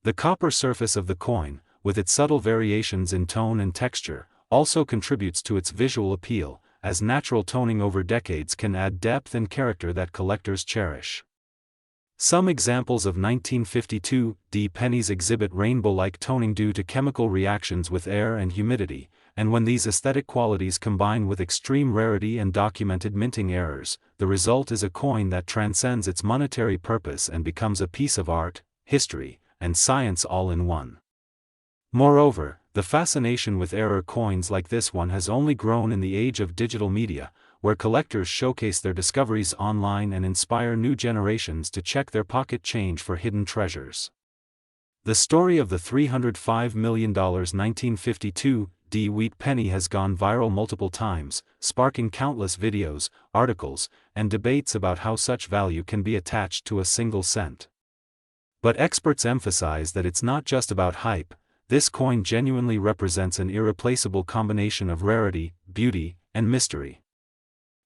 The copper surface of the coin, with its subtle variations in tone and texture, also contributes to its visual appeal, as natural toning over decades can add depth and character that collectors cherish. Some examples of 1952 pennies exhibit rainbow-like toning due to chemical reactions with air and humidity, and when these aesthetic qualities combine with extreme rarity and documented minting errors, the result is a coin that transcends its monetary purpose and becomes a piece of art, history, and science all in one. Moreover, the fascination with error coins like this one has only grown in the age of digital media, where collectors showcase their discoveries online and inspire new generations to check their pocket change for hidden treasures. The story of the $305 million 1952 wheat penny has gone viral multiple times, sparking countless videos, articles, and debates about how such value can be attached to a single cent. But experts emphasize that it's not just about hype. This coin genuinely represents an irreplaceable combination of rarity, beauty, and mystery.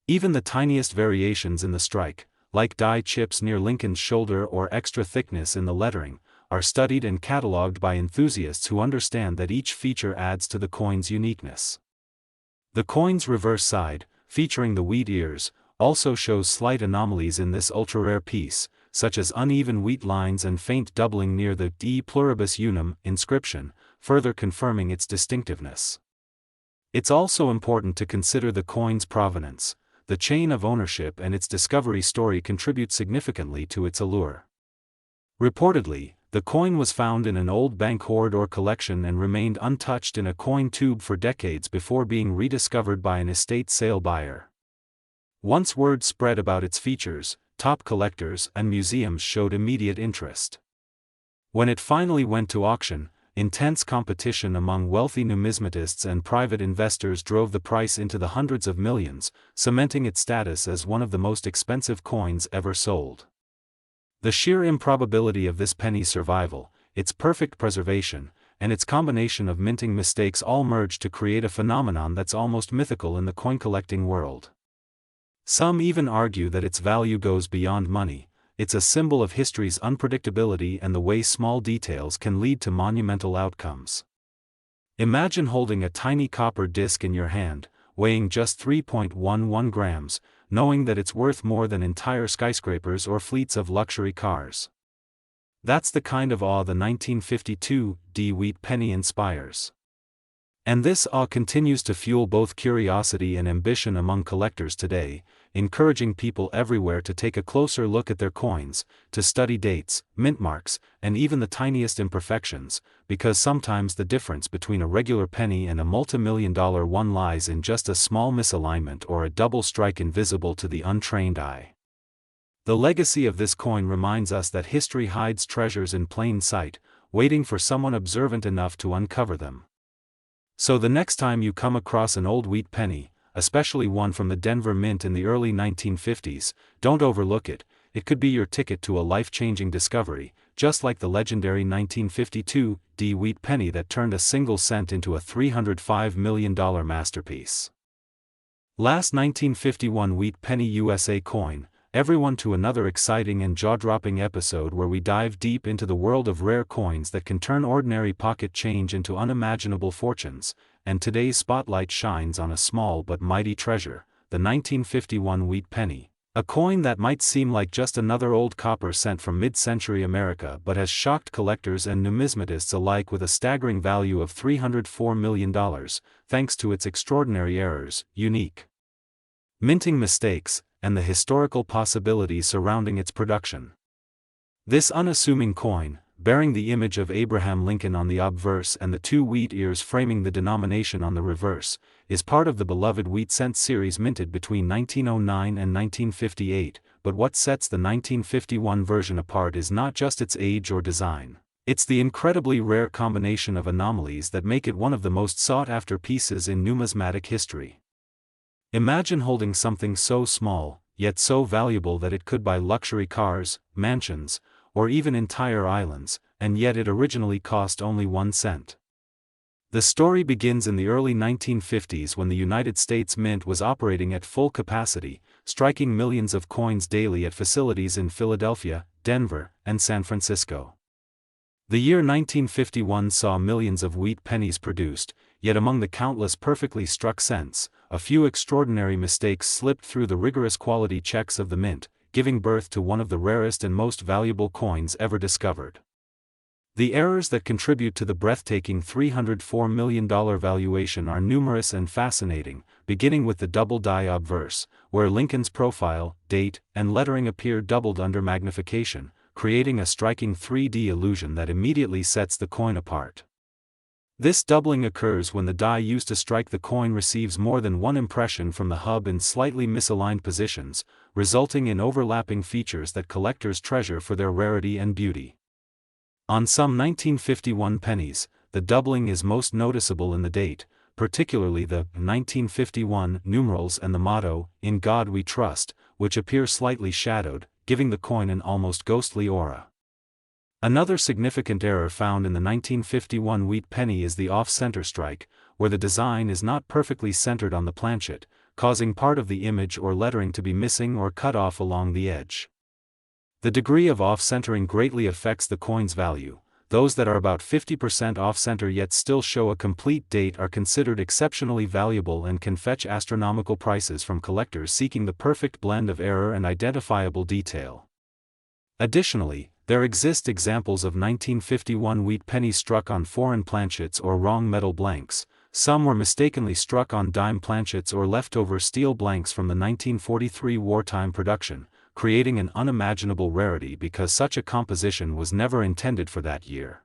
Even the tiniest variations in the strike, like die chips near Lincoln's shoulder or extra thickness in the lettering, are studied and catalogued by enthusiasts who understand that each feature adds to the coin's uniqueness. The coin's reverse side, featuring the wheat ears, also shows slight anomalies in this ultra-rare piece, such as uneven wheat lines and faint doubling near the De Pluribus Unum inscription, further confirming its distinctiveness. It's also important to consider the coin's provenance. The chain of ownership and its discovery story contribute significantly to its allure. Reportedly, the coin was found in an old bank hoard or collection and remained untouched in a coin tube for decades before being rediscovered by an estate sale buyer. Once word spread about its features, top collectors and museums showed immediate interest. When it finally went to auction, intense competition among wealthy numismatists and private investors drove the price into the hundreds of millions, cementing its status as one of the most expensive coins ever sold. The sheer improbability of this penny's survival, its perfect preservation, and its combination of minting mistakes all merge to create a phenomenon that's almost mythical in the coin collecting world. Some even argue that its value goes beyond money. It's a symbol of history's unpredictability and the way small details can lead to monumental outcomes. Imagine holding a tiny copper disc in your hand, weighing just 3.11 grams, knowing that it's worth more than entire skyscrapers or fleets of luxury cars. That's the kind of awe the 1952 wheat penny inspires. And this awe continues to fuel both curiosity and ambition among collectors today, encouraging people everywhere to take a closer look at their coins, to study dates, mint marks, and even the tiniest imperfections, because sometimes the difference between a regular penny and a multi-million-dollar one lies in just a small misalignment or a double strike invisible to the untrained eye. The legacy of this coin reminds us that history hides treasures in plain sight, waiting for someone observant enough to uncover them. So the next time you come across an old wheat penny, especially one from the Denver Mint in the early 1950s, don't overlook it. It could be your ticket to a life-changing discovery, just like the legendary 1952 wheat penny that turned a single cent into a $305 million masterpiece. Last 1951 wheat penny USA coin, everyone to another exciting and jaw-dropping episode where we dive deep into the world of rare coins that can turn ordinary pocket change into unimaginable fortunes, and today's spotlight shines on a small but mighty treasure, the 1951 wheat penny, a coin that might seem like just another old copper cent from mid-century America but has shocked collectors and numismatists alike with a staggering value of $304 million, thanks to its extraordinary errors, unique minting mistakes, and the historical possibilities surrounding its production. This unassuming coin, bearing the image of Abraham Lincoln on the obverse and the two wheat ears framing the denomination on the reverse, is part of the beloved wheat cent series minted between 1909 and 1958, but what sets the 1951 version apart is not just its age or design. It's the incredibly rare combination of anomalies that make it one of the most sought-after pieces in numismatic history. Imagine holding something so small, yet so valuable that it could buy luxury cars, mansions, or even entire islands, and yet it originally cost only 1 cent. The story begins in the early 1950s when the United States Mint was operating at full capacity, striking millions of coins daily at facilities in Philadelphia, Denver, and San Francisco. The year 1951 saw millions of wheat pennies produced, yet among the countless perfectly struck cents, a few extraordinary mistakes slipped through the rigorous quality checks of the mint, giving birth to one of the rarest and most valuable coins ever discovered. The errors that contribute to the breathtaking $304 million valuation are numerous and fascinating, beginning with the double die obverse, where Lincoln's profile, date, and lettering appear doubled under magnification, creating a striking 3D illusion that immediately sets the coin apart. This doubling occurs when the die used to strike the coin receives more than one impression from the hub in slightly misaligned positions, resulting in overlapping features that collectors treasure for their rarity and beauty. On some 1951 pennies, the doubling is most noticeable in the date, particularly the 1951 numerals and the motto, "In God We Trust," which appear slightly shadowed, giving the coin an almost ghostly aura. Another significant error found in the 1951 wheat penny is the off-center strike, where the design is not perfectly centered on the planchet, causing part of the image or lettering to be missing or cut off along the edge. The degree of off-centering greatly affects the coin's value. Those that are about 50% off-center yet still show a complete date are considered exceptionally valuable and can fetch astronomical prices from collectors seeking the perfect blend of error and identifiable detail. Additionally, there exist examples of 1951 wheat pennies struck on foreign planchets or wrong metal blanks. Some were mistakenly struck on dime planchets or leftover steel blanks from the 1943 wartime production, creating an unimaginable rarity because such a composition was never intended for that year.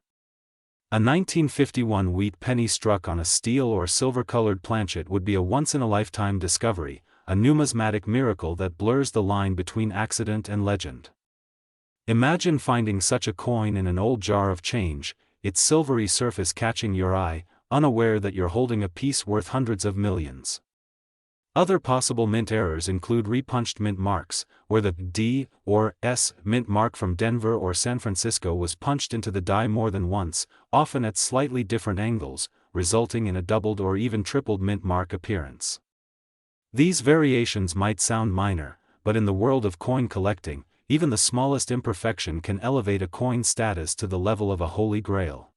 A 1951 wheat penny struck on a steel or silver-colored planchet would be a once-in-a-lifetime discovery, a numismatic miracle that blurs the line between accident and legend. Imagine finding such a coin in an old jar of change, its silvery surface catching your eye, unaware that you're holding a piece worth hundreds of millions. Other possible mint errors include repunched mint marks, where the D or S mint mark from Denver or San Francisco was punched into the die more than once, often at slightly different angles, resulting in a doubled or even tripled mint mark appearance. These variations might sound minor, but in the world of coin collecting, even the smallest imperfection can elevate a coin's status to the level of a holy grail.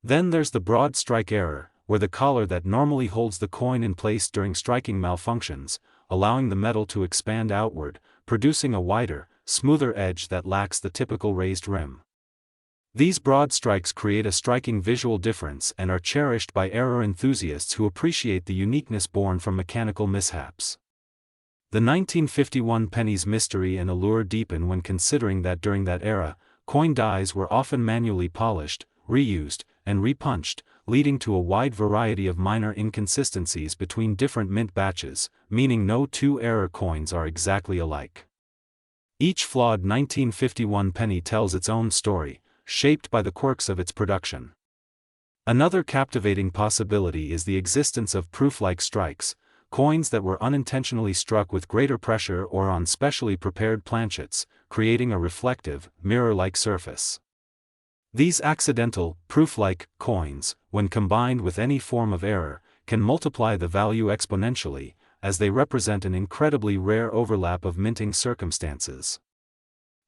Then there's the broad strike error, where the collar that normally holds the coin in place during striking malfunctions, allowing the metal to expand outward, producing a wider, smoother edge that lacks the typical raised rim. These broad strikes create a striking visual difference and are cherished by error enthusiasts who appreciate the uniqueness born from mechanical mishaps. The 1951 penny's mystery and allure deepen when considering that during that era, coin dies were often manually polished, reused, and repunched, leading to a wide variety of minor inconsistencies between different mint batches, meaning no two error coins are exactly alike. Each flawed 1951 penny tells its own story, shaped by the quirks of its production. Another captivating possibility is the existence of proof-like strikes, coins that were unintentionally struck with greater pressure or on specially prepared planchets, creating a reflective, mirror-like surface. These accidental, proof-like coins, when combined with any form of error, can multiply the value exponentially, as they represent an incredibly rare overlap of minting circumstances.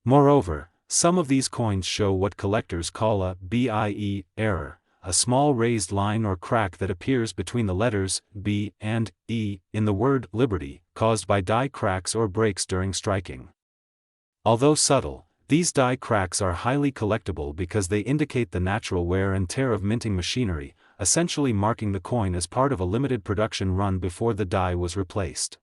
Moreover, some of these coins show what collectors call a BIE error, a small raised line or crack that appears between the letters B and E in the word liberty, caused by die cracks or breaks during striking. Although subtle, these die cracks are highly collectible because they indicate the natural wear and tear of minting machinery, essentially marking the coin as part of a limited production run before the die was replaced.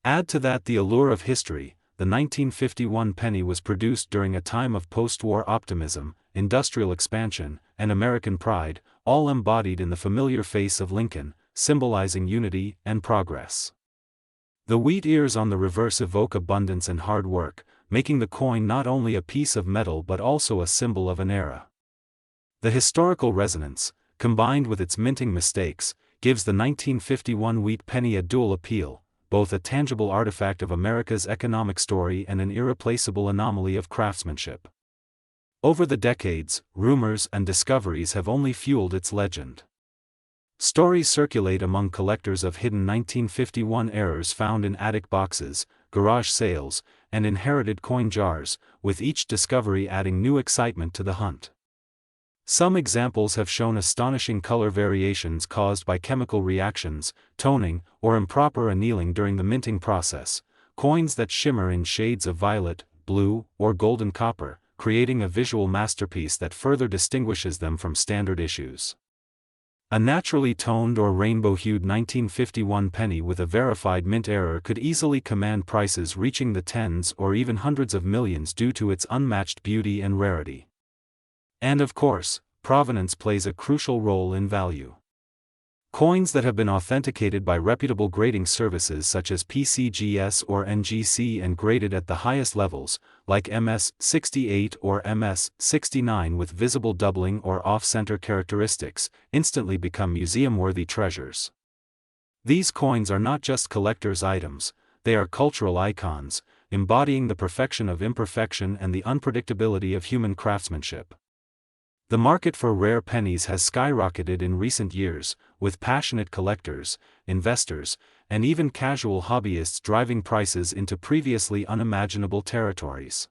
Add to that the allure of history. The 1951 penny was produced during a time of post-war optimism, industrial expansion, and American pride, all embodied in the familiar face of Lincoln, symbolizing unity and progress. The wheat ears on the reverse evoke abundance and hard work, making the coin not only a piece of metal but also a symbol of an era. The historical resonance, combined with its minting mistakes, gives the 1951 wheat penny a dual appeal, both a tangible artifact of America's economic story and an irreplaceable anomaly of craftsmanship. Over the decades, rumors and discoveries have only fueled its legend. Stories circulate among collectors of hidden 1951 errors found in attic boxes, garage sales, and inherited coin jars, with each discovery adding new excitement to the hunt. Some examples have shown astonishing color variations caused by chemical reactions, toning, or improper annealing during the minting process, coins that shimmer in shades of violet, blue, or golden copper, creating a visual masterpiece that further distinguishes them from standard issues. A naturally toned or rainbow-hued 1951 penny with a verified mint error could easily command prices reaching the tens or even hundreds of millions due to its unmatched beauty and rarity. And of course, provenance plays a crucial role in value. Coins that have been authenticated by reputable grading services such as PCGS or NGC and graded at the highest levels, like MS-68 or MS-69 with visible doubling or off-center characteristics, instantly become museum-worthy treasures. These coins are not just collector's items, they are cultural icons, embodying the perfection of imperfection and the unpredictability of human craftsmanship. The market for rare pennies has skyrocketed in recent years, with passionate collectors, investors, and even casual hobbyists driving prices into previously unimaginable territories.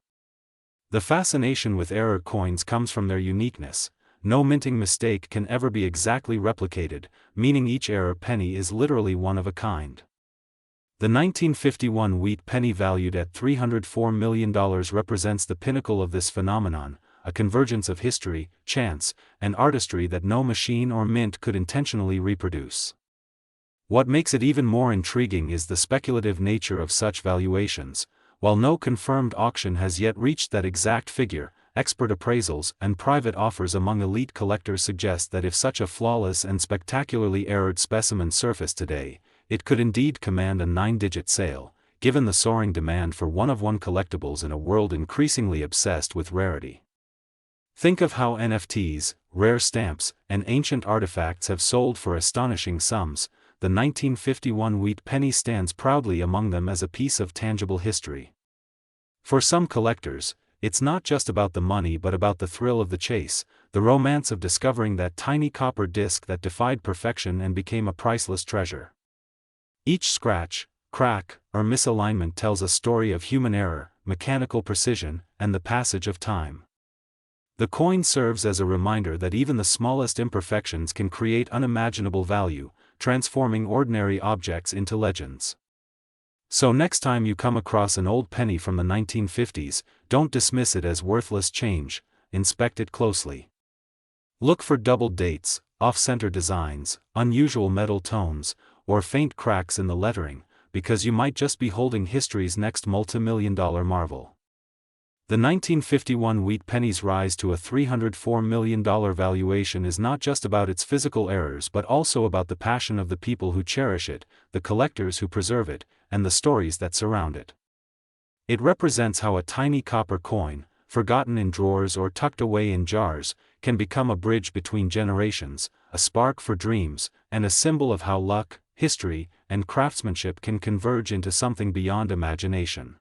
The fascination with error coins comes from their uniqueness. No minting mistake can ever be exactly replicated, meaning each error penny is literally one of a kind. The 1951 wheat penny valued at $304 million represents the pinnacle of this phenomenon, a convergence of history, chance, and artistry that no machine or mint could intentionally reproduce. What makes it even more intriguing is the speculative nature of such valuations. While no confirmed auction has yet reached that exact figure, expert appraisals and private offers among elite collectors suggest that if such a flawless and spectacularly errored specimen surfaced today, it could indeed command a 9-digit sale, given the soaring demand for one-of-one collectibles in a world increasingly obsessed with rarity. Think of how NFTs, rare stamps, and ancient artifacts have sold for astonishing sums. The 1951 wheat penny stands proudly among them as a piece of tangible history. For some collectors, it's not just about the money but about the thrill of the chase, the romance of discovering that tiny copper disc that defied perfection and became a priceless treasure. Each scratch, crack, or misalignment tells a story of human error, mechanical precision, and the passage of time. The coin serves as a reminder that even the smallest imperfections can create unimaginable value, transforming ordinary objects into legends. So next time you come across an old penny from the 1950s, don't dismiss it as worthless change, inspect it closely. Look for doubled dates, off-center designs, unusual metal tones, or faint cracks in the lettering, because you might just be holding history's next multi-million-dollar marvel. The 1951 wheat penny's rise to a $304 million valuation is not just about its physical errors but also about the passion of the people who cherish it, the collectors who preserve it, and the stories that surround it. It represents how a tiny copper coin, forgotten in drawers or tucked away in jars, can become a bridge between generations, a spark for dreams, and a symbol of how luck, history, and craftsmanship can converge into something beyond imagination.